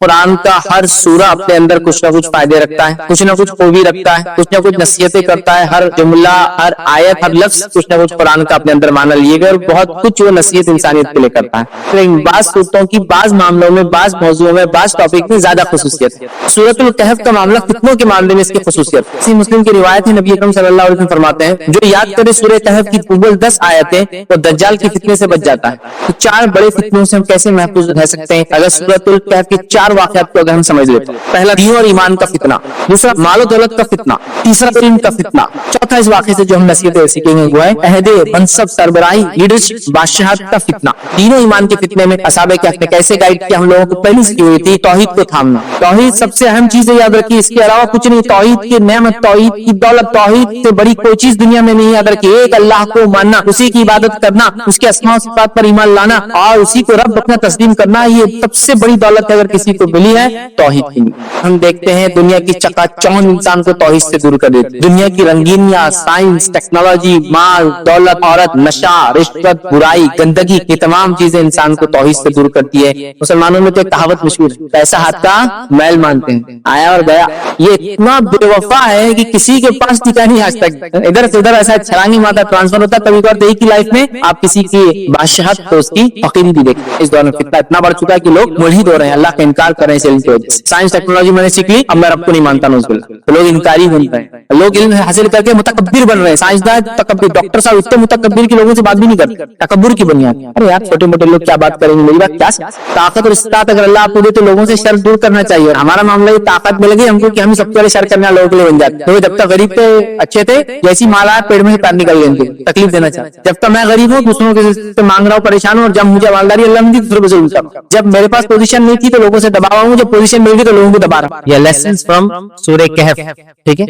قرآن کا ہر سورہ اپنے اندر کچھ نہ کچھ فائدے رکھتا ہے، کچھ نہ کچھ خوبی رکھتا ہے، کچھ نہ کچھ نصیحتیں کرتا ہے، ہر جملہ، ہر آیت، ہر لفظ کچھ نہ کچھ قرآن کا اپنے اندر معنی لیے گئے، اور بہت کچھ وہ نصیحت انسانیت کے لیے کرتا ہے۔ لیکن بعض صورتوں کی بعض معاملوں میں، بعض موضوعوں میں، بعض ٹاپک میں زیادہ خصوصیت ہے۔ سورۃ الکہف کا معاملہ فتنوں کے معاملے میں اس کی خصوصیت، اسی مسلم کی روایت ہے، نبی اکرم صلی اللہ علیہ وسلم فرماتے ہیں جو یاد کرے سورہ کہف کی اول 10 آیتیں وہ دجال کے فتنے سے بچ جاتا ہے۔ تو 4 بڑے فتنوں سے ہم کیسے محفوظ رہ سکتے ہیں اگر سورۃ الکہف کے 4 واقعات کو اگر ہم سمجھ لیتے ہیں؟ پہلا دین اور ایمان کا فتنہ، دوسرا مال و دولت کا فتنہ، تیسرا علم کا فتنہ، چوتھا اس واقعے سے جو ہم نصیحتیں سیکھیں گے وہ ہے عہد، منصب، سربراہی، لیڈرشپ، بادشاہت کا فتنہ۔ دین و ایمان کے فتنے میں اصحاب کہف نے کیسے گائیڈ کیا ہم لوگوں کو؟ پہلی سکی ہوئی تھی توحید کو تھامنا۔ توحید سب سے اہم چیز ہے، یاد رکھیے، اس کے علاوہ کچھ نہیں۔ توحید کی نعمت، توحید کی دولت، توحید سے بڑی کوئی چیز دنیا میں نہیں۔ یاد رکھیے، ایک اللہ کو ماننا، اسی کی عبادت کرنا، اس کے اسماء و صفات پر ایمان لانا اور اسی کو رب اپنا تسلیم کرنا، یہ سب سے بڑی دولت اگر کسی کو ملی ہے توحید کی۔ ہم دیکھتے ہیں دنیا کی چکا چوند انسان کو توحید سے دور کر دیتی، دنیا کی رنگینیاں، سائنس، ٹیکنالوجی، مال، دولت، عورت، نشہ، رشوت، برائی، گندگی، یہ تمام چیزیں انسان کو توحید سے دور کرتی ہے۔ مسلمانوں میں تو ایک کہاوت مشہور ہے، پیسہ ہاتھ کا میل مانتے ہیں، آیا اور گیا۔ یہ اتنا بے وفا ہے کہ کسی کے پاس ٹکا نہیں آج تک، ادھر سے ادھر ایسا چھلانگ مارتا، ٹرانسفر ہوتا، کبھی کبھار دیکھی کی لائف میں آپ کسی کی بادشاہت تو اس کی فقیری بھی دیکھتے ہیں۔ اس دور میں فتنہ اتنا بڑھ چکا ہے کہ لوگ ملحد ہو رہے ہیں، اللہ کا انکار کر رہے ہیں اس علم کی وجہ سے۔ سائنس ٹیکنالوجی میں نے سیکھ لی، اب میں رب کو نہیں مانتا، نوز باللہ، تو لوگ انکاری بن رہے ہیں، لوگ علم حاصل کر کے متکبر بن رہے ہیں۔ سائنسدان تکبر، ڈاکٹر صاحب اتنے متکبر کی لوگوں سے بات بھی نہیں کرتے، تکبر کی بنیاد۔ ارے یار چھوٹے موٹے لوگ کیا بات کریں گے، میری بات کیا طاقت اور استطاعت اگر اللہ آپ کو دے تو لوگوں سے شر دور کرنا چاہیے۔ اور ہمارا معاملہ یہ طاقت مل گئی ہم کو کہ ہم سب کے شر کرنے لوگوں کے لیے بن جاتے ہیں۔ جب تک غریب تھے اچھے تھے، جیسی مال آیا پیڑ میں سے پیر نکل گئے، تکلیف دینا چاہتے۔ جب تک میں غریب ہوں، دوسروں سے مانگ رہا ہوں، پریشان ہوں، اور جب مجھے مالداری اللہ نے دی دوسروں پہ ظلم کر رہا ہوں۔ جب میرے پاس پوزیشن نہیں تھی تو لوگوں سے دبا رہا ہوں، جب پوزیشن مل گئی تو لوگوں کو دبا رہا ہوں۔ یہ لیسنز فرام سورہ کہف، ٹھیک ہے،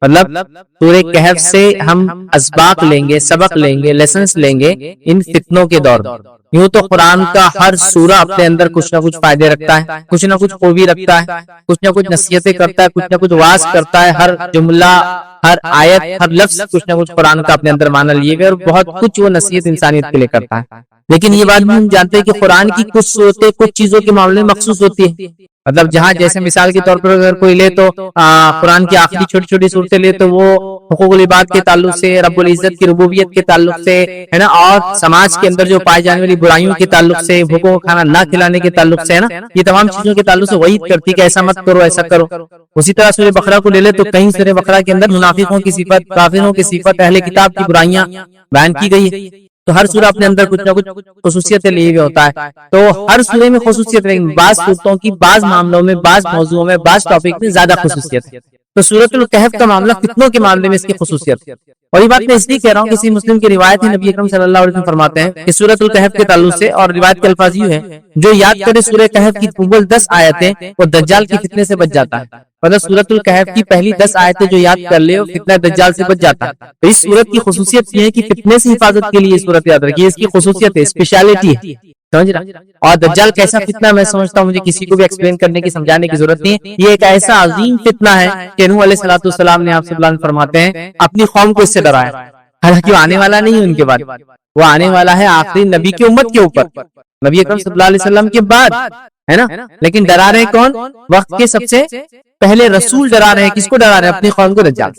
مطلب سورہ کہف سے ہم اسباق لیں گے، سبق لیں گے، لیسنز لیں گے ان فتنوں کے دور میں۔ یوں تو قرآن کا ہر سورہ اپنے اندر کچھ نہ کچھ فائدے رکھتا ہے، کچھ نہ کچھ خوبی رکھتا ہے، کچھ نہ کچھ نصیحتیں کرتا ہے، کچھ نہ کچھ واعظ کرتا ہے، ہر جملہ، ہر آیت، ہر لفظ کچھ نہ کچھ قرآن کا اپنے اندر معنی لیے گئے، اور بہت کچھ وہ نصیحت انسانیت کے لیے کرتا ہے۔ لیکن یہ بات بھی ہم جانتے ہیں کہ قرآن کی کچھ صورتیں کچھ چیزوں کے معاملے میں مخصوص ہوتی ہے، مطلب جہاں جیسے مثال کے طور پر اگر کوئی لے تو قرآن کی آخری چھوٹی چھوٹی صورتیں لے تو وہ حقوق العباد کے تعلق سے، رب العزت کی ربوبیت کے تعلق سے ہے نا، اور سماج کے اندر جو پائے جانے والی برائیوں کے تعلق سے، بھوکوں کو کھانا نہ کھلانے کے تعلق سے ہے نا، یہ تمام چیزوں کے تعلق سے وعید کرتی کہ ایسا مت کرو، ایسا کرو۔ اسی طرح سورہ بقرہ کو لے لے تو کہیں سورہ بقرہ کے اندر منافقوں کی صفت، کافروں کی صفت، اہل کتاب کی برائیاں بیان کی گئی ہے۔ تو ہر سورہ اپنے اندر کچھ نہ کچھ خصوصیتیں لیے ہوئے ہوتا ہے، تو ہر سورے میں خصوصیت، لیکن بعض صورتوں کی بعض معاملوں میں، بعض موضوعوں میں، بعض ٹاپک میں زیادہ خصوصیت ہے۔ تو سورۃ الکہف کا معاملہ فتنوں کے معاملے میں اس کی خصوصیت ہے، اور یہ بات میں اس لیے کہہ رہا ہوں کہ کسی مسلم کی روایت ہے، نبی اکرم صلی اللہ علیہ وسلم فرماتے ہیں کہ سورۃ الکہف کے تعلق سے، اور روایت کے الفاظ یہ ہے جو یاد کرے سورہ کہف کی اول 10 آیتیں وہ دجال کے فتنے سے بچ جاتا ہے۔ مطلب سورۃ الکہف کی پہلی 10 آیتیں جو یاد کر لے وہ فتنہ دجال سے بچ جاتا ہے۔ تو اس سورت کی خصوصیت یہ ہے کہ فتنے سے حفاظت کے لیے یہ سورت یاد رکھیے، اس کی خصوصیت ہے، اسپیشلٹی ہے، سمجھ رہا۔ اور دجال کیسا فتنہ میں سمجھتا ہوں مجھے کسی کو بھی ایکسپلین کرنے کی، سمجھانے کی ضرورت نہیں ہے۔ یہ ایک ایسا عظیم فتنہ ہے کہ نوح علیہ الصلوۃ والسلام نے آپ سے بیان فرماتے ہیں اپنی قوم کو اس سے ڈرایا، حالانکہ وہ آنے والا نہیں ہے ان کے بعد، وہ آنے والا ہے آخری نبی کی امت کے اوپر، نبی اکرم صلی اللہ علیہ وسلم کے بعد، ہے نا۔ لیکن ڈرا رہے کون؟ وقت کے سب سے پہلے رسول ڈرا رہے ہیں، کس کو ڈرا رہے ہیں؟ اپنی قوم کو، دجال۔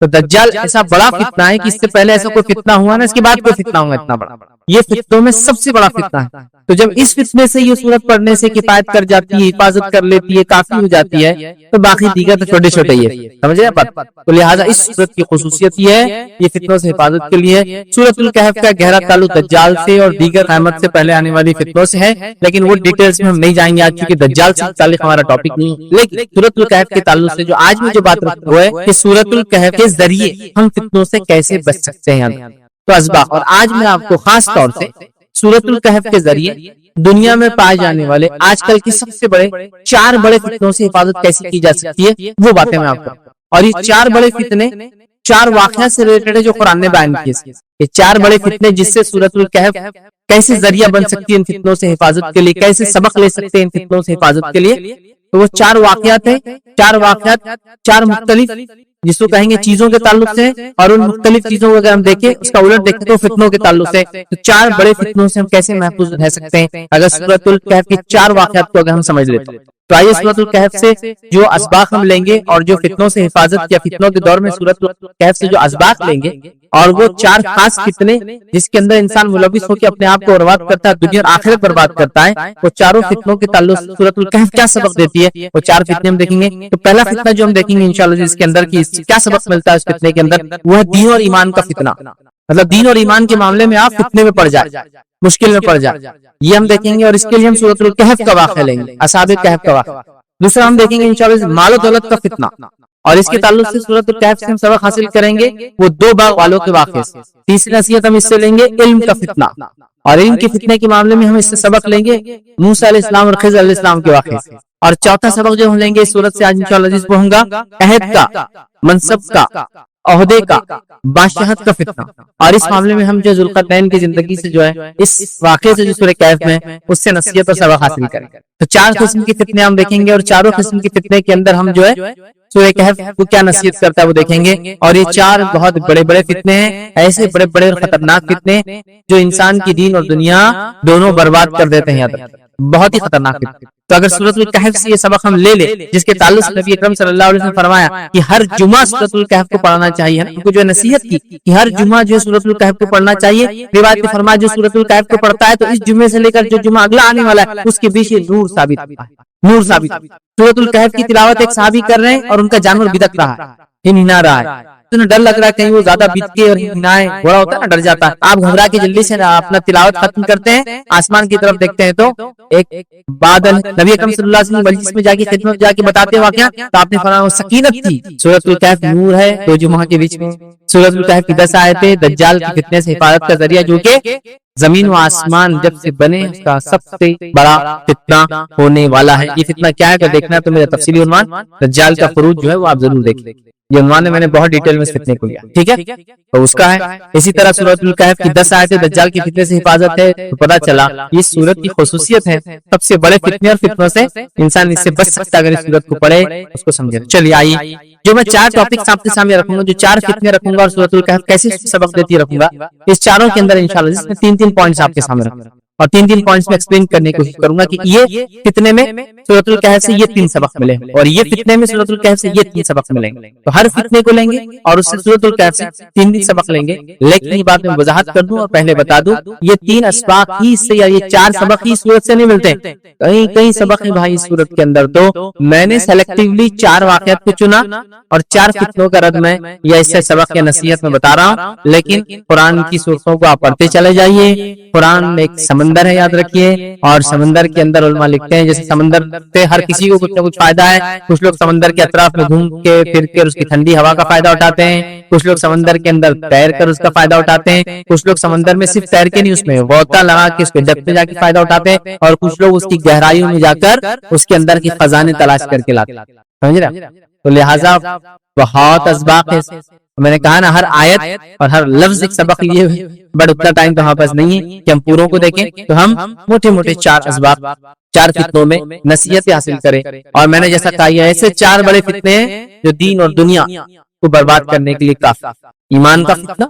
تو دجال ایسا بڑا فتنہ ہے کہ اس سے پہلے ایسا کوئی فتنہ ہوا نا، اس کے بعد کوئی فتنہ ہوا اتنا بڑا، یہ فتنوں میں سب سے بڑا فتنہ ہے۔ تو جب اس فتنے سے یہ سورت پڑھنے سے کفایت کر جاتی ہے، حفاظت کر لیتی ہے، کافی ہو جاتی ہے، تو باقی دیگر تو چھوٹے چھوٹے ہی ہے، سمجھے آپ؟ تو لہٰذا اس سورت کی خصوصیت یہ ہے، یہ فتنوں سے حفاظت کے لیے۔ سورۃ الکہف کا گہرا تعلق دجال سے اور دیگر قیامت سے پہلے آنے والی فتنوں سے ہے، لیکن وہ ڈیٹیلز میں ہم نہیں جائیں گے آج، چونکہ دجال سے متعلق ہمارا ٹاپک نہیں ہے۔ لیکن سورۃ الکہف کے تعلق سے جو آج میں جو بات رکھتا ہوا ہے کہ سورۃ الکہف کے ذریعے ہم فتنوں سے کیسے بچ سکتے ہیں، تو اسباق۔ اور آج میں آپ کو خاص طور سے سورۃ الکہف کے ذریعے دنیا میں پائے جانے والے آج کل کے سب سے بڑے 4 بڑے فتنوں سے حفاظت کیسے کی جا سکتی ہے وہ باتیں میں آپ کو، اور یہ 4 بڑے فتنے 4 واقعات سے ریلیٹڈ ہے جو قرآن نے بیان کیے۔ یہ 4 بڑے فتنے جس سے سورۃ الکہف کیسے ذریعہ بن سکتی ہے ان فتنوں سے حفاظت کے لیے، کیسے سبق لے سکتے ہیں ان فتنوں سے حفاظت کے لیے، تو وہ 4 واقعات ہیں۔ 4 واقعات 4 مختلف جس کو کہیں گے چیزوں کے تعلق سے، اور ان مختلف چیزوں کو اگر ہم دیکھیں اس کا الٹ دیکھیں تو فتنوں کے تعلق سے، تو 4 بڑے فتنوں سے ہم کیسے محفوظ رہ سکتے ہیں اگر سورۃ الکہف کے 4 واقعات کو اگر ہم سمجھ لیتے ہیں۔ تو آئیے سورۃ الکہف سے جو اسباق ہم لیں گے اور جو فتنوں سے حفاظت یا فتنوں کے دور میں سورۃ الکہف سے جو اسباق لیں گے، اور وہ 4 خاص فتنے جس کے اندر انسان ملوث ہو کے اپنے آپ کو برباد کرتا ہے، دنیا اور آخرت برباد کرتا ہے، وہ چاروں فتنوں کے تعلق سے سورۃ الکہف کیا سبق دیتی ہے، وہ 4 فتنے ہم دیکھیں گے۔ تو پہلا فتنہ جو ہم دیکھیں گے انشاءاللہ جس کے اندر کی کیا سبق ملتا ہے اس فتنے کے اندر، وہ ہے دین اور ایمان کا فتنہ، مطلب دین اور ایمان کے معاملے میں آپ فتنے میں پڑ جائے، مشکل میں پڑ جائے، یہ ہم دیکھیں گے، اور اس کے لیے ہم سورۃ الکہف کا واقعہ لیں گے، اصحاب کہف کا واقعہ۔ دوسرا ہم دیکھیں گے انشاءاللہ مال و دولت کا فتنہ، اور اس کے تعلق سے سورۃ الکہف سے ہم سبق حاصل کریں گے وہ 2 باغ والوں کے واقعے سے۔ تیسری نصیحت ہم اس سے لیں گے علم کا فتنہ، اور علم کے فتنے کے معاملے میں ہم اس سے سبق لیں گے موسیٰ علیہ السلام اور خضر علیہ السلام کے واقعے سے۔ اور چوتھا سبق جو ہم لیں گے اس سورت سے آج انشاءاللہ جس کو ہوگا عہد کا، منصب کا، عہدے کا، بادشاہت کا فتنہ، اور اس معاملے میں ہم جو ذوالقرنین کی زندگی سے جو ہے اس واقعے سے جو سورہ کہف میں اس سے نصیحت اور سبق حاصل کریں گے۔ تو 4 قسم کی فتنے ہم دیکھیں گے، اور چاروں قسم کی فتنے کے اندر ہم جو ہے سورہ کہف کو کیا نصیحت کرتا ہے وہ دیکھیں گے۔ اور یہ 4 بہت بڑے بڑے فتنے ہیں، ایسے بڑے بڑے اور خطرناک فتنے جو انسان کی دین اور دنیا دونوں برباد کر دیتے ہیں، بہت ہی خطرناک فتنے۔ تو اگر سورۃ الکہف سے یہ سبق ہم لے لیں جس کے تعلق سے نبی اکرم صلی اللہ علیہ وسلم نے فرمایا کہ ہر جمعہ سورۃ الکہف کو پڑھنا چاہیے، ان کو جو نصیحت کی کہ ہر جمعہ جو ہے سورۃ الکہف کو پڑھنا چاہیے، روایت میں فرمایا جو سورۃ الکہف کو پڑھتا ہے تو اس جمعے سے لے کر جو جمعہ اگلا آنے والا ہے اس کے بیچ یہ نور ثابت ہوتا ہے، نور ثابت۔ سورۃ الکہف کی تلاوت ایک صحابی کر رہے ہیں اور ان کا جانور بدک رہا ہے، ہنہنا رہا ہے، تو ڈر لگ رہا ہے کہیں وہ زیادہ بیت کے اور ہنائے، بڑا ہوتا ہے نا، ڈر جاتا ہے۔ آپ گھبرا کے جلدی سے اپنا تلاوت ختم کرتے ہیں، آسمان کی طرف دیکھتے ہیں تو ایک بادل، نبی اکرم صلی اللہ علیہ وسلم مجلس میں جا کے خدمت جا کے بتاتے واقعہ، تو آپ نے فرمایا وہ سکینت تھی۔ سورۃ الکہف نور ہے، 2 جمعہ کے بیچ میں سورۃ الکہف کی 10 آیتیں دجال کے فتنے سے حفاظت کا ذریعہ، جو کہ زمین و آسمان جب سے بنے اس کا سب سے بڑا فتنہ ہونے والا ہے۔ یہ فتنہ کیا ہے کہ دیکھنا ہے تو میرا تفصیلی عنوان دجال کا خروج جو ہے وہ آپ ضرور دیکھ لیں، یہ عنوان ہے، میں نے بہت ڈیٹیل میں اس فتنے کو لیا، ٹھیک ہے، تو اس کا ہے۔ اسی طرح سورۃ الکہف کی 10 آیتیں دجال کے فتنے سے حفاظت ہے، تو پتہ چلا یہ سورت کی خصوصیت ہے، سب سے بڑے فتنے اور فتنوں سے انسان اس سے بچ سکتا ہے اگر اس سورت کو پڑھے، اس کو سمجھے۔ چلیے آئیے جو میں 4 ٹاپکس آپ کے سامنے رکھوں گا، جو 4 فتنے رکھوں گا اور سورۃ الکہف کیسے سبق دیتی رکھوں گا، اس چاروں کے اندر انشاءاللہ جس میں 3 پوائنٹس آپ کے سامنے رکھوں گا، اور 3 پوائنٹس میں ایکسپلین کرنے کی کوشش کروں گا کہ یہ فتنے میں سورۃ الکہف سے یہ 3 سبق ملے، اور یہ فتنے میں سورۃ الکہف سے یہ 3 سبق ملیں گے۔ تو ہر فتنے کو لیں گے اور اس سے سورۃ الکہف سے 3 سبق لیں گے، لیکن یہ بات میں وضاحت کر دوں اور پہلے بتا دوں یہ 3 اسباق ہی سے یا یہ 4 سبق ہی سورت سے نہیں ملتے، کئی سبق ہیں بھائی سورت کے اندر۔ تو میں نے سیلیکٹیولی 4 واقعات کو چنا اور 4 فتنوں کا رد میں یا اس سے سبق یا نصیحت میں بتا رہا ہوں، لیکن قرآن کی صورتوں کو آپ پڑھتے چلے جائیے۔ قرآن ایک سمندر ہے، یاد رکھیے، اور سمندر کے اندر علماء لکھتے ہیں جیسے سمندر سے ہر کسی کو کچھ نہ کچھ فائدہ ہے، کچھ لوگ سمندر کے اطراف میں گھوم کے پھر کے اس کی ٹھنڈی ہوا کا فائدہ اٹھاتے ہیں، کچھ لوگ سمندر کے اندر تیر کر اس کا فائدہ اٹھاتے ہیں، کچھ لوگ سمندر میں صرف تیر کے نہیں اس میں غوطہ لگا کے اس کے ڈپ میں جا کے فائدہ اٹھاتے ہیں، اور کچھ لوگ اس کی گہرائیوں میں جا کر اس کے اندر کی خزانے تلاش کر کے لاتے ہیں، سمجھ رہے؟ تو لہٰذا بہت اسباق ہے، میں نے کہا نا ہر آیت اور ہر لفظ ایک سبق لیے ہوئے، بٹ اتنا ٹائم تو ہمارے پاس نہیں ہے کہ ہم پوروں کو دیکھیں، تو ہم موٹے موٹے 4 اسباق 4 فتنوں میں نصیحت حاصل کریں۔ اور میں نے جیسا کہا یہ ایسے 4 بڑے فتنے ہیں جو دین اور دنیا کو برباد کرنے کے لیے کافی۔ ایمان کا فتنہ،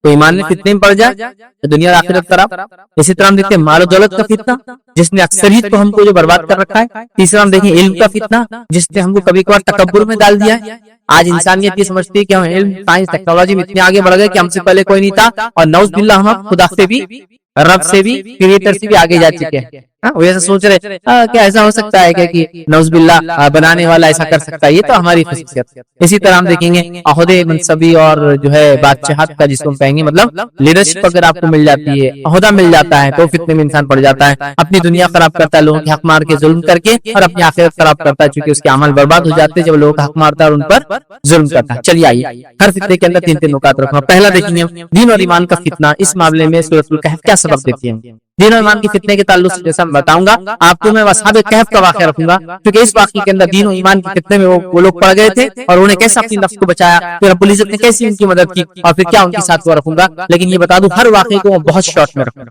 تو ایمان میں فتنے میں پڑ جائے تو دنیا اور آخرت خراب۔ اسی طرح ہم دیکھتے ہیں مال و دولت کا فتنہ جس نے اکثریت کو ہم کو جو برباد کر رکھا ہے۔ تیسرا ہم دیکھیں علم کا فتنہ جس نے ہم کو کبھی کبھار تکبر میں ڈال دیا ہے۔ آج انسانیت یہ سمجھتی ہے کہ ہم علم، سائنس، ٹیکنالوجی میں اتنے آگے بڑھ گئے کہ ہم سے پہلے کوئی نہیں تھا، اور نعوذ باللہ ہم خدا سے بھی، رب سے بھی، کریٹر سے بھی آگے جا چکے ہیں۔ وہ ایسا سوچ رہے کیا ایسا ہو سکتا ہے کہ نعوذ باللہ بنانے والا ایسا کر سکتا ہے، یہ تو ہماری خصوصیت۔ اسی طرح ہم دیکھیں گے عہدے، منصبی اور جو ہے بادشاہت کا جس کو ہم کہیں گے، مطلب لیڈرشپ اگر آپ کو مل جاتی ہے، عہدہ مل جاتا ہے، تو فتنے میں انسان پڑ جاتا ہے، اپنی دنیا خراب کرتا ہے لوگوں کے حق مار کے ظلم کر کے، اور اپنی آخرت خراب کرتا ہے چونکہ اس کے اعمال برباد ہو جاتے ہیں جب لوگوں کا حق مارتا ہے اور ان پر ظلم کرتا ہے۔ چلیے آئیے ہر فتنے کے اندر 3 نکات رکھنا۔ پہلا دیکھیں گے دین اور ایمان کا فتنہ، اس معاملے میں سورۃ الکہف کیا سبق دیتی ہے۔ دین اور ایمان کے فتنے کے تعلق سے جیسا میں بتاؤں گا آپ کو، میں اصحاب کہف کا واقعہ رکھوں گا کیونکہ اس واقعے کے اندر دین و ایمان کے فتنے میں وہ لوگ پڑ گئے تھے اور انہیں کیسا اپنی نفس کو بچایا، پھر رب العزت نے کیسی ان کی مدد کی، اور پھر کیا ان کے ساتھ وہ رکھوں گا۔ لیکن یہ بتا دوں ہر واقعے کو بہت شارٹ میں رکھوں گا،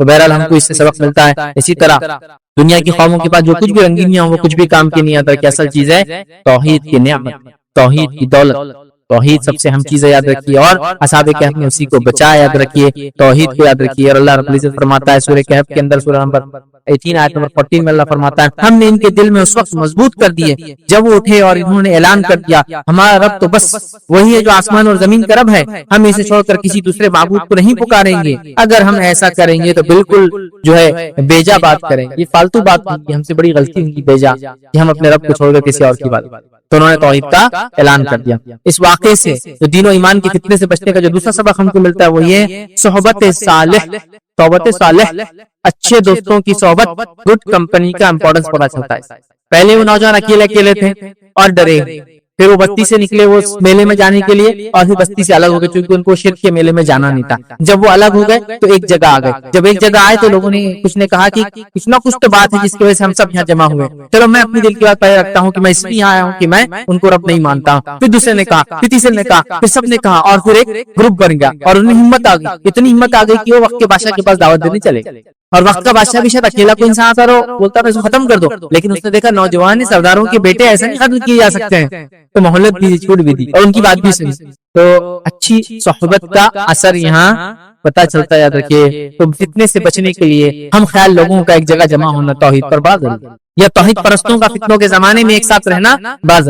تو بہرحال ہم کو اس سے سبق ملتا ہے. اسی طرح دنیا کی قوموں کے پاس جو کچھ بھی رنگینیاں وہ کچھ بھی کام کی نہیں آتا کہ اصل چیز ہے توحید کی نعمت، توحید کی دولت. توحید سب سے اہم چیز ہے، یاد رکھیے. اور اصحاب کہف نے اسی کو بچایا، یاد رکھیے توحید کو یاد رکھیے. اور اللہ رب العزت فرماتا ہے سورہ کہف کے اندر، سورہ نمبر 18 آیت نمبر 14 میں اللہ فرماتا ہے ہم نے ان کے دل میں اس وقت مضبوط کر دیے جب وہ اٹھے اور انہوں نے اعلان کر دیا ہمارا رب تو بس وہی ہے جو آسمان اور زمین کا رب ہے، ہم اسے چھوڑ کر کسی دوسرے معبود کو نہیں پکاریں گے. اگر ہم ایسا کریں گے تو بالکل جو ہے بیجا بات کریں گے، یہ فالتو بات ہوگی، ہم سے بڑی غلطی ہوگی بیجا کہ ہم اپنے رب کو چھوڑ کر کسی اور کی بات. تو انہوں نے توحید کا اعلان کر دیا. اس واقعے سے جو دین و ایمان کے فتنے سے بچنے کا جو دوسرا سبق ہم کو ملتا ہے وہ یہ صحبت صالح، صحبت صالح، اچھے دوستوں کی صحبت، گڈ کمپنی کا امپورٹنس پتا چلتا ہے. پہلے وہ نوجوان اکیلے اکیلے تھے اور ڈرے، پھر وہ بستی سے نکلے وہ میلے میں جانے کے لیے اور پھر بستی سے الگ ہو گئے چونکہ ان کو شرک کے میلے میں جانا نہیں تھا. جب وہ الگ ہو گئے تو ایک جگہ آ گئے. جب ایک جگہ آئے تو لوگوں نے کچھ نے کہا کہ کچھ نہ کچھ تو بات ہے جس کی وجہ سے ہم سب یہاں جمع ہوئے. چلو میں اپنی دل کی بات پہلے رکھتا ہوں کہ میں اس لیے آیا ہوں کہ میں ان کو رب نہیں مانتا ہوں. پھر دوسرے نے کہا، پھر تیسرے نے کہا، پھر سب نے کہا اور پھر ایک گروپ بن گیا اور انہیں ہمت آ گئی، اتنی ہمت آ گئی کہ وہ وقت کے بادشاہ کے پاس دعوت دینے چلے. اور وقت کا بادشاہ بھی شاید اکیلا کوئی انسان آتا رہو بولتا ہے اس کو ختم کر دو، لیکن اس نے دیکھا نوجوان سرداروں کے بیٹے ایسے نہیں ختم کیے جا سکتے ہیں، تو مہلت بھی چھوٹ بھی دی اور ان کی بات بھی سنی. تو اچھی صحبت کا اثر یہاں پتا چلتا ہے، یاد رکھیے. تو فتنے سے بچنے کے لیے ہم خیال لوگوں کا ایک جگہ جمع ہونا توحید پر باز یا توحید پرستوں کا فتنوں کے زمانے میں ایک ساتھ رہنا باز.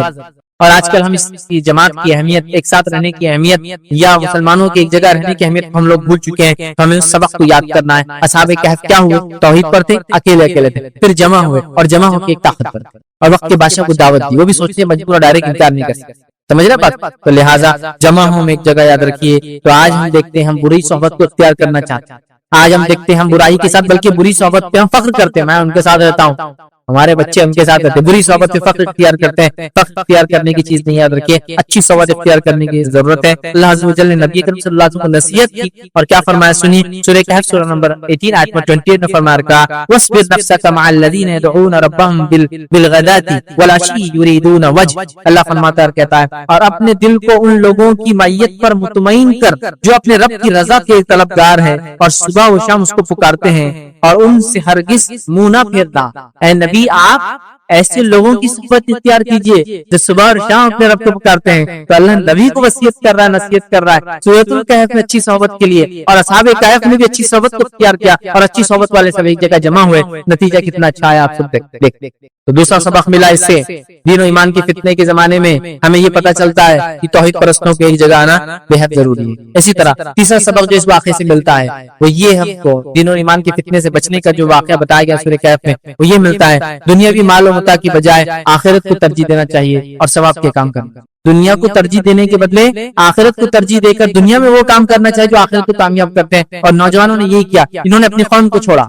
اور آج کل ہم اس کی جماعت کی اہمیت، ایک ساتھ رہنے کی اہمیت یا مسلمانوں کی ایک جگہ رہنے کی اہمیت ہم لوگ بھول چکے ہیں. تو ہمیں اس سبق کو یاد کرنا ہے. اصحاب کہف کیا ہوئے؟ توحید پر تھے، اکیلے اکیلے تھے، پھر جمع ہوئے اور جمع ہو کے ایک طاقت پر اور وقت کے بادشاہ کو دعوت دی. وہ بھی سوچتے مجبور ڈائریکٹ انکار نہیں کر سکتے. سمجھ رہے بات؟ تو لہٰذا جمع ہوں ایک جگہ، یاد رکھیے. تو آج ہم دیکھتے ہیں ہم بری صحبت کو اختیار کرنا چاہتے ہیں. آج ہم دیکھتے ہیں ہم برائی کے ساتھ بلکہ بری صحبت پہ ہم فخر کرتے ہیں. میں ان کے ساتھ رہتا ہوں، ہمارے بچے ان کے ساتھ رہتے ہیں. بری صحبت پہ فخر اختیار کرتے ہیں. فخر اختیار کرنے کی چیز نہیں، یاد رکھیے اچھی صحبت اختیار کرنے کی ضرورت ہے. اللہ عز و جل نے نبی کریم صلی اللہ علیہ وسلم کو نصیحت کی اور کیا فرمایا سنیے. سورہ کہف سورہ نمبر 18 آیت نمبر 28 میں فرمایا رکھا وَاصْبِرْ نَفْسَكَ مَعَ الَّذِينَ يَدْعُونَ رَبَّهُمْ بِالْغَدَاةِ وَالْعَشِيِّ يُرِيدُونَ وَجْهَهُ. اللہ فرماتا ہے کہتا ہے اور اپنے دل کو ان لوگوں کی معیت پر مطمئن کر جو اپنے رب کی رضا کے طلبگار ہیں اور صبح و شام اس کو پکارتے ہیں اور ان سے ہرگز منہ نہ پھیرنا. اے نبی آپ ایسے لوگوں کی صحبت اختیار کیجئے جو صبح اور شام اپنے رب کو پکارتے ہیں. تو اللہ نبی کو وصیت کر رہا ہے، نصیحت کر رہا ہے سورۃ الکہف میں اچھی صحبت کے لیے. اور اصحاب کہف نے بھی اچھی صحبت کو اختیار کیا اور اچھی صحبت والے سب ایک جگہ جمع ہوئے. نتیجہ کتنا اچھا ہے آپ سب دیکھ. تو دوسرا سبق ملا اس سے دین و ایمان کے فتنے کے زمانے میں ہمیں یہ پتا چلتا ہے کہ توحید پرستوں کے ایک جگہ آنا بے حد ضروری ہے. اسی طرح تیسرا سبق جو اس واقعے سے ملتا ہے وہ یہ ہم کو دین و ایمان کے فتنے سے بچنے کا جو واقعہ بتایا گیا سورہ کہف میں وہ یہ ملتا ہے دنیاوی مال و متاع کی بجائے آخرت کو ترجیح دینا چاہیے اور ثواب کے کام کرنا. دنیا کو ترجیح دینے کے بدلے آخرت کو ترجیح دے کر دنیا میں وہ کام کرنا چاہیے جو آخرت کو کامیاب کرتے ہیں. اور نوجوانوں نے یہی کیا، انہوں نے اپنی قوم کو چھوڑا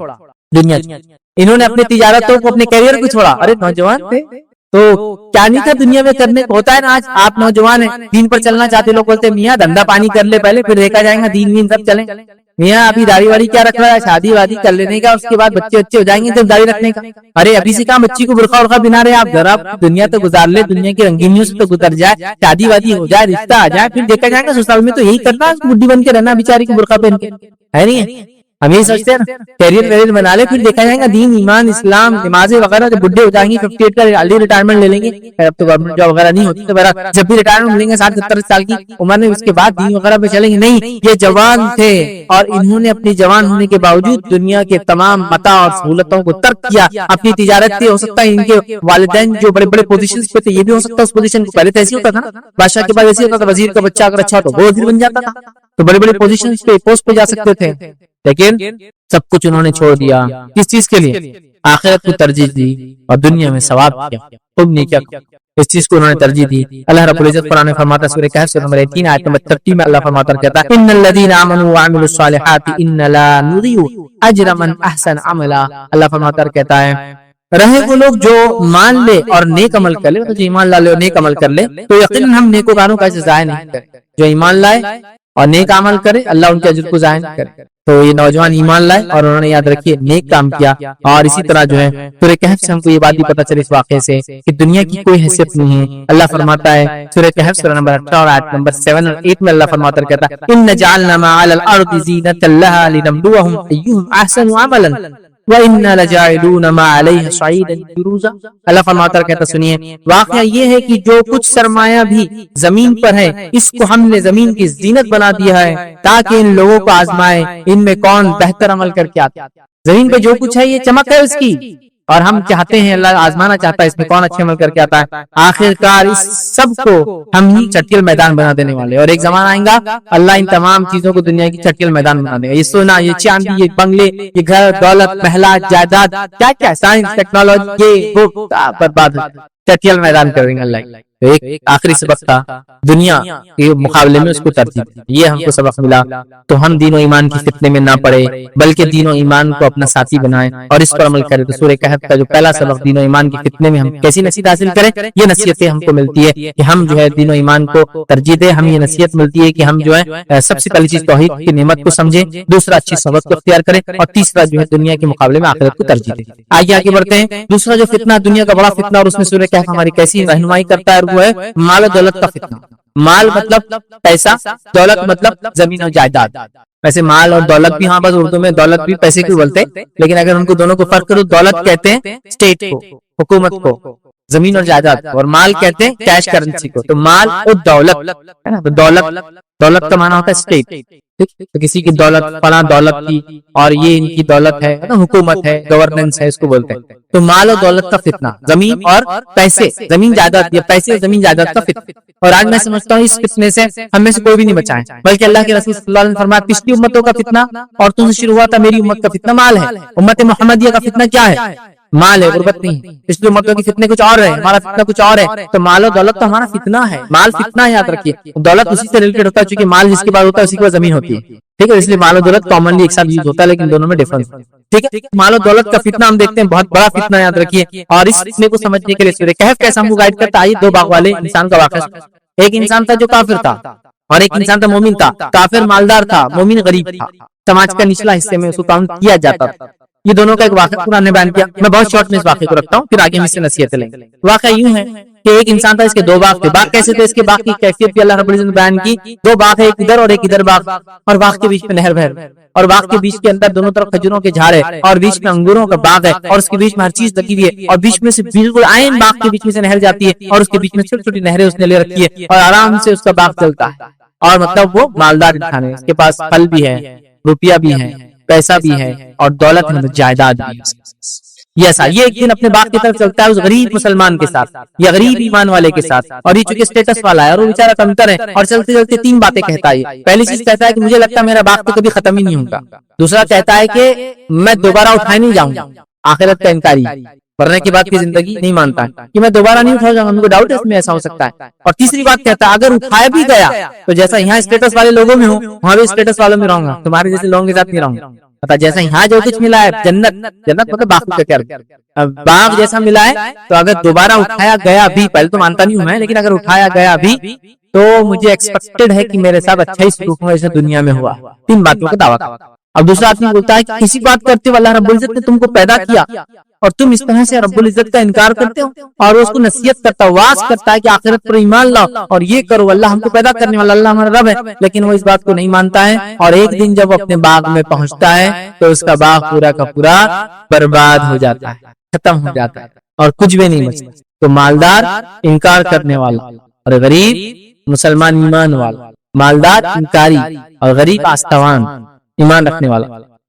دنیا، انہوں نے اپنی تجارتوں کو اپنے کیریئر کو چھوڑا. ارے نوجوان تھے تو کیا نہیں تھا دنیا میں کرنے کو. ہوتا ہے نا آج آپ نوجوان ہیں دین پر چلنا چاہتے، لوگ بولتے میاں دھندا پانی کر لے پہلے پھر دیکھا جائے گا دین سب چلیں. میاں ابھی داڑھی واڑی کیا رکھ رہا ہے، شادی وادی کر لینے کا، اس کے بعد بچے اچھے ہو جائیں گے جب داڑھی رکھنے کا. ارے ابھی سے کہاں بچی کو برقع ورقع بنا رہے آپ، ذرا دنیا تو گزار لے، دنیا کی رنگینیوں سے تو گزر جائے، شادی وادی ہو جائے، رشتہ آ جائے، پھر دیکھا جائے گا سسرال میں تو یہی کرنا ہے، بڈھی بن کے رہنا بیچاری کو برقع پہن کے، ہے نہیں؟ ہم یہی سوچتے ہیں نا کیریئر بنا لے، پھر دیکھا جائے گا دین ایمان اسلام نمازیں وغیرہ جب بڈھے ہو جائیں گے 58 کا جلدی ریٹائرمنٹ لے لیں گے. اب تو گورنمنٹ جاب وغیرہ نہیں ہوتی تو جب بھی ریٹائرمنٹ ملیں گے 60-70 سال کی عمر میں، اس کے بعد دین وغیرہ پہ چلیں گے. نہیں، یہ جوان تھے اور انہوں نے اپنی جوان ہونے کے باوجود دنیا کے تمام متاع اور سہولتوں کو ترک کیا. اپنی تجارت تھی، ہو سکتا ہے ان کے والدین جو بڑے بڑے پوزیشن پہ تھے یہ بھی ہو سکتا ہے اس پوزیشن کو، پہلے تو ایسے ہوتا تھا نا بادشاہ کے بعد ایسے ہوتا تھا، وزیر کا بچہ اگر اچھا تو وہ وزیر بن جاتا تھا، تو بڑے بڑے پوزیشن پہ پوسٹ پہ جا سکتے تھے. لیکن سب کچھ انہوں نے چھوڑ دیا کس چیز کے لیے؟ آخرت کو ترجیح دی اور دنیا میں ثواب کیا، خود نہیں کیا، اس چیز کو انہوں نے ترجیح دی. اللہ رب العزت قرآن میں فرماتا ہے سورہ کہف سورہ نمبر 18 آیت نمبر 30 میں اللہ فرماتا ہے کہتا ہے ان الذين امنوا وعملوا الصالحات ان لا نضيع اجر من احسن عملا. اللہ فرماتا ہے کہتا ہے رہے وہ لوگ جو مان لے اور نیک عمل کر لے، جو ایمان لا لے اور نیک عمل کر لے تو یقیناً ہم نیکوکاروں کا ضائع نہیں کریں. جو ایمان لائے اور نیک عمل کرے اللہ ان کے اجر کو ضائع نہیں کرے. تو یہ نوجوان ایمان لائے اور انہوں نے یاد رکھیے نیک کام کیا، اور اسی طرح جو ہے سورہ کہف سے ہم کو یہ بات بھی پتہ چلے اس واقعے سے کہ دنیا کی کوئی حیثیت نہیں ہے۔ اللہ فرماتا ہے سورہ کہف سورہ نمبر 18 اور آیت نمبر 7 اور 8 میں اللہ فرماتا ہے کہتا ہے ان جعلنا ما علی الارض زینۃ لها لنبلوهم ایہم احسن عملا وَإِنَّا لَجَاعِلُونَ مَا عَلَيْهَا صَعِيدًا جُرُوزًا۔ اللہ فرماتا ہے کہتا سنیے واقعہ یہ ہے کہ جو کچھ سرمایہ بھی زمین پر ہے اس کو ہم نے زمین کی زینت بنا دیا ہے تاکہ ان لوگوں کو آزمائے ان میں کون بہتر عمل کر کے آتا ہے۔ زمین پہ جو کچھ ہے یہ چمک ہے اس کی، اور ہم چاہتے ہیں اللہ آزمانا چاہتا ہے اس میں کون اچھے عمل کر کے آتا ہے۔ آخر کار اس سب کو ہم ہی چٹیل میدان بنا دینے والے، اور ایک زمانہ آئے گا اللہ ان تمام چیزوں کو دنیا کی چٹیل میدان بنا دے گا۔ یہ سونا، یہ چاندی، یہ بنگلے، یہ گھر، دولت، محلات، جائیداد، کیا کیا سائنس، ٹیکنالوجی، یہ وہ برباد چٹیل میدان کر دیں گے اللہ۔ تو ایک آخری سبق تھا دنیا کے مقابلے میں اس کو ترجیح دی، یہ ہم کو سبق ملا۔ تو ہم دین و ایمان کی فتنے میں نہ پڑے بلکہ دین و ایمان کو اپنا ساتھی بنائیں اور اس پر عمل کریں۔ تو سورہ کہف کا جو پہلا سبق دین و ایمان کی فتنے میں ہم کیسی نصیحت حاصل کریں، یہ نصیحتیں ہم کو ملتی ہے کہ ہم جو ہے دین و ایمان کو ترجیح دیں۔ ہم یہ نصیحت ملتی ہے کہ ہم جو ہے سب سے پہلی چیز توحید کی نعمت کو سمجھیں، دوسرا اچھی صحبت کو اختیار کریں، اور تیسرا جو ہے دنیا کے مقابلے میں آخرت کو ترجیح دیں۔ آگے بڑھتے ہیں۔ دوسرا جو فتنہ دنیا کا بڑا فتنہ، اور اس میں سورہ کہف ہماری کیسی رہنمائی کرتا ہے، وہ ہے مال و دولت کا فتنہ۔ مال مطلب پیسہ، دولت مطلب زمین اور جائیداد۔ ویسے مال اور دولت بھی، ہاں بس اردو میں دولت بھی پیسے کو بولتے ہیں، لیکن اگر ان کو دونوں کو فرق کرو، دولت کہتے ہیں اسٹیٹ کو، حکومت کو، زمین اور جائیداد کو، اور مال کہتے ہیں کیش کرنسی کو۔ تو مال اور دولت ہے نا، تو دولت کا معنی ہوتا ہے اسٹیٹ۔ تو کسی کی دولت فلاں دولت کی، اور یہ ان کی دولت ہے، حکومت ہے، گورننس ہے، اس کو بولتے ہیں۔ تو مال اور دولت کا فتنہ، زمین اور پیسے، زمین جائیداد، یا پیسے اور زمین جائیداد کا فتنہ۔ اور آج میں سمجھتا ہوں اس فتنے سے ہم میں سے کوئی بھی نہیں بچا ہے، بلکہ اللہ کے رسول صلی اللہ علیہ وسلم نے فرمایا پچھلی امتوں کا فتنہ عورتوں سے شروع ہوا تھا، میری امت کا فتنہ مال ہے۔ امت محمدیہ کا فتنہ کیا ہے؟ مال ہے، غربت نہیں ہے۔ پچھلی امتوں کے فتنے کچھ اور ہے، ہمارا فتنہ کچھ اور ہے۔ تو مال و دولت تو ہمارا فتنہ ہے، مال فتنہ ہے، یاد رکھیے۔ دولت اسی سے ریلیٹڈ ہوتا ہے، چونکہ مال جس کے بعد ہوتا ہے اسی کے بعد زمین ہوتی ہے، ٹھیک ہے، اس لیے مال و دولت کامنلی ایک ساتھ یوز ہوتا ہے، لیکن دونوں میں ڈفرنس ہے، ٹھیک ہے۔ مال و دولت کا فتنہ ہم دیکھتے ہیں، بہت بڑا فتنہ، یاد رکھیے۔ اور اس فتنے کو سمجھنے کے لیے سورہ کہف کیسا ہم کو گائیڈ کرتا ہے۔ دو باغ والے انسان کا واقعہ، ایک انسان تھا جو کافر تھا، اور ایک انسان تھا مومن تھا۔ کافر مالدار تھا، مومن غریب تھا، سماج کا نچلا حصے میں اس کو کاؤنٹ کیا جاتا تھا۔ یہ دونوں کا ایک واقعہ قرآن نے بیان کیا، میں بہت شارٹ میں اس واقعے کو رکھتا ہوں، پھر آگے ہم اس سے نصیحتیں لیں گے۔ واقعہ یوں ہے کہ ایک انسان تھا، اس کے دو باغ تھے۔ باغ کیسے تھے؟ اس کے باغ کی کیفیت بھی اللہ رب العزت نے بیان کی۔ دو باغ ہے، ایک ادھر اور ایک ادھر باغ، اور باغ کے بیچ میں نہر بہہ رہی ہے، اور باغ کے بیچ کے اندر دونوں طرف کھجوروں کے جھاڑ ہے، اور بیچ میں انگوروں کا باغ ہے، اور اس کے بیچ میں ہر چیز لگی ہوئی ہے، اور بیچ میں سے بالکل عین باغ کے بیچ میں سے نہر جاتی ہے، اور اس کے بیچ میں چھوٹی چھوٹی نہریں اس نے لے رکھی ہے، اور آرام سے اس کا باغ چلتا ہے۔ اور مطلب وہ مالدار انسان ہے، اس کے پاس پھل بھی ہے، روپیہ بھی ہے، پیسہ بھی ہے، اور دولت ہے، جائیداد بھی ہے۔ یہ ایسا یہ ایک دن اپنے باغ کی طرف چلتا ہے اس غریب مسلمان کے ساتھ، یا غریب ایمان والے کے ساتھ، اور یہ چونکہ اسٹیٹس والا ہے اور وہ بیچارہ کمتر ہے، اور چلتے چلتے تین باتیں کہتا ہے۔ پہلی چیز کہتا ہے کہ مجھے لگتا ہے میرا باغ تو کبھی ختم ہی نہیں ہوگا۔ دوسرا کہتا ہے کہ میں دوبارہ اٹھائے نہیں جاؤں گا، آخرت کا انکاری، مرنے کے بعد کی زندگی نہیں مانتا ہے کہ میں دوبارہ نہیں اٹھا جاؤں گا، ہم کو ڈاؤٹ ہے اس میں ایسا ہو سکتا ہے۔ اور تیسری بات کہتا ہے اگر اٹھایا بھی گیا تو جیسا یہاں اسٹیٹس والے لوگوں میں ہوں وہاں بھی اسٹیٹس والوں میں رہوں گا، تمہارے جیسے لوگوں کے ساتھ نہیں رہوں گا۔ جیسا یہاں جو کچھ ملا ہے جنت، جنت مطلب باغ کا کیا، باغ جیسا ملا ہے، تو اگر دوبارہ اٹھایا گیا بھی، پہلے تو مانتا نہیں ہوں میں، لیکن اگر اٹھایا گیا بھی تو مجھے ایکسپیکٹڈ ہے کہ میرے ساتھ اچھا ہی سلوک ہوا جیسے دنیا میں ہوا۔ تین باتوں کا دعویٰ کرتا۔ اب دوسرا آدمی بولتا ہے کہ کسی بات کرتے ہو اللہ رب العزت نے تم کو پیدا کیا اور تم اس طرح سے رب العزت کا انکار کرتے ہو، اور اس کو نصیحت کرتا، واعظ کرتا ہے کہ آخرت پر ایمان لاؤ اور یہ کرو، اللہ ہم کو پیدا کرنے والا، اللہ ہمارا رب ہے، لیکن وہ اس بات کو نہیں مانتا ہے۔ اور ایک دن جب وہ اپنے باغ میں پہنچتا ہے تو اس کا باغ پورا کا پورا برباد ہو جاتا ہے، ختم ہو جاتا ہے، اور کچھ بھی نہیں بچتا۔ تو مالدار انکار کرنے والا اور غریب مسلمان ایمان والا، مالدار انکاری اور غریب آستوان ایمان رکھنے والا،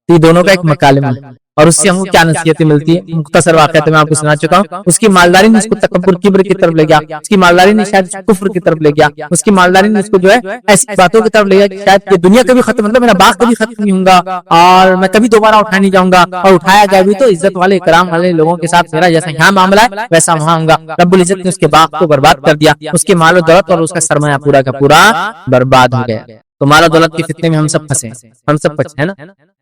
یہ دونوں کا ایک مکالمہ ہے۔ اور اس سے ہم کو کیا نصیحتیں ملتی ہے؟ مختصر واقعات میں آپ کو سنا چکا ہوں۔ اس کی مالداری نے اس کو تکبر کبر کی طرف لے گیا، اس کی مالداری نے شاید کفر کی طرف لے گیا، اس کی مالداری نے اس کو جو ہے ایسی باتوں کی طرف لے گیا کہ شاید یہ دنیا کبھی ختم، مطلب میرا باغ کبھی ختم نہیں ہوگا اور میں کبھی دوبارہ اٹھا نہیں جاؤں گا، اور اٹھایا گیا بھی تو عزت والے کرام والے لوگوں کے ساتھ میرا جیسا یہاں معاملہ ہے ویسا وہاں ہوگا۔ رب العزت نے اس کے باغ کو برباد کر دیا، اس کے مال و دولت اور اس کا سرمایہ پورا کا پورا برباد ہو گیا۔ تو مال و دولت کے فتنے میں ہم سب پھنسے، ہم سب پھنسے، ہے نا؟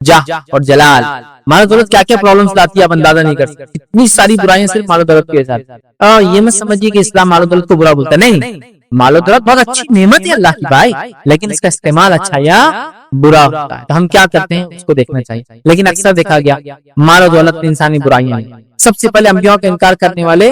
جاہ اور جلال، مال و دولت کیا کیا پرابلمز لاتی ہے آپ اندازہ نہیں کر سکتے، اتنی ساری برائیاں صرف مال و دولت کے ساتھ۔ یہ مت سمجھیے کہ اسلام مال و دولت کو برا بولتا ہے، نہیں، مال و دولت بہت اچھی نعمت ہے اللہ کی بھائی، لیکن اس کا استعمال اچھا یا برا ہوتا ہے، تو ہم کیا کرتے ہیں اس کو دیکھنا چاہیے۔ لیکن اکثر دیکھا گیا مال و دولت انسانی برائیاں ہیں۔ سب سے پہلے انبیاء کا انکار کرنے والے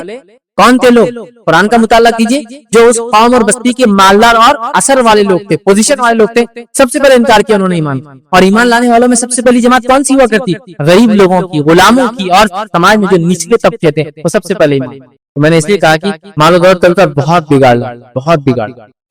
کون تھے لوگ؟ قرآن کا مطالعہ کیجیے، جو اس قوم اور بستی کے مالدار اور اثر والے لوگ تھے، پوزیشن والے لوگ تھے، سب سے پہلے انکار کیا انہوں نے ایمان، اور ایمان لانے والوں میں سب سے پہلی جماعت کون سی ہوا کرتی؟ غریب لوگوں کی، غلاموں کی، اور سماج میں جو نچلے طبقے تھے وہ سب سے پہلے ایمان۔ تو میں نے اس لیے کہا کہ مال و دولت کا بہت بگاڑ،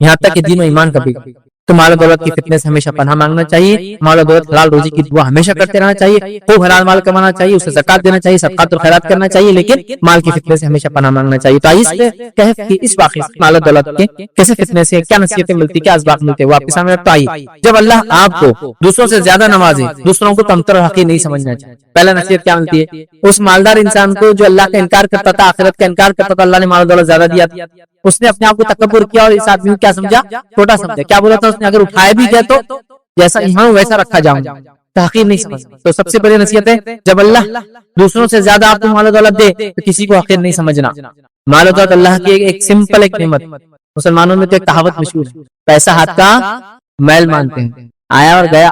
یہاں تک کہ دین و ایمان کا بگاڑ۔ تو مال و دولت کی فتنے سے ہمیشہ پناہ مانگنا چاہیے، مال و دولت حلال روزی کی دعا ہمیشہ کرتے رہنا چاہیے، خوب حلال مال کمانا چاہیے، اسے زکات دینا چاہیے، صدقات اور خیرات کرنا چاہیے، لیکن مال کی فتنے سے ہمیشہ پناہ مانگنا چاہیے۔ تو آئیے کہف کی اس واقعے سے مال و دولت کے کیسے فتنے سے کیا نصیحتیں ملتی، کیا اسباق ملتے، وہ آپ کے سامنے رکھتا۔ آئیے، جب اللہ آپ کو دوسروں سے زیادہ نوازے، دوسروں کو کمتر اور حقیر نہیں سمجھنا چاہیے۔ پہلا نصیحت کیا ملتی ہے؟ اس مالدار انسان کو جو اللہ کا انکار کرتا تھا، آخرت کا انکار کرتا تھا، اللہ نے مال و دولت زیادہ دیا تھا، اس نے اپنے آپ کو تکبر کیا اور اس آدمی کو کیا سمجھا؟ چھوٹا سمجھا۔ کیا بولا تھا اس نے؟ اگر اٹھائے بھی گیا تو جیسا یہاں ویسا رکھا جاؤں گا، تحقیر نہیں سمجھ۔ تو سب سے بڑی نصیحت ہے، جب اللہ دوسروں سے زیادہ آپ کو مال و دولت دے تو کسی کو حقیر نہیں سمجھنا۔ مال و دولت اللہ کی ایک سمپل ایک نعمت۔ مسلمانوں میں تو ایک کہاوت مشہور ہے، پیسہ ہاتھ کا میل مانتے ہیں، آیا اور گیا۔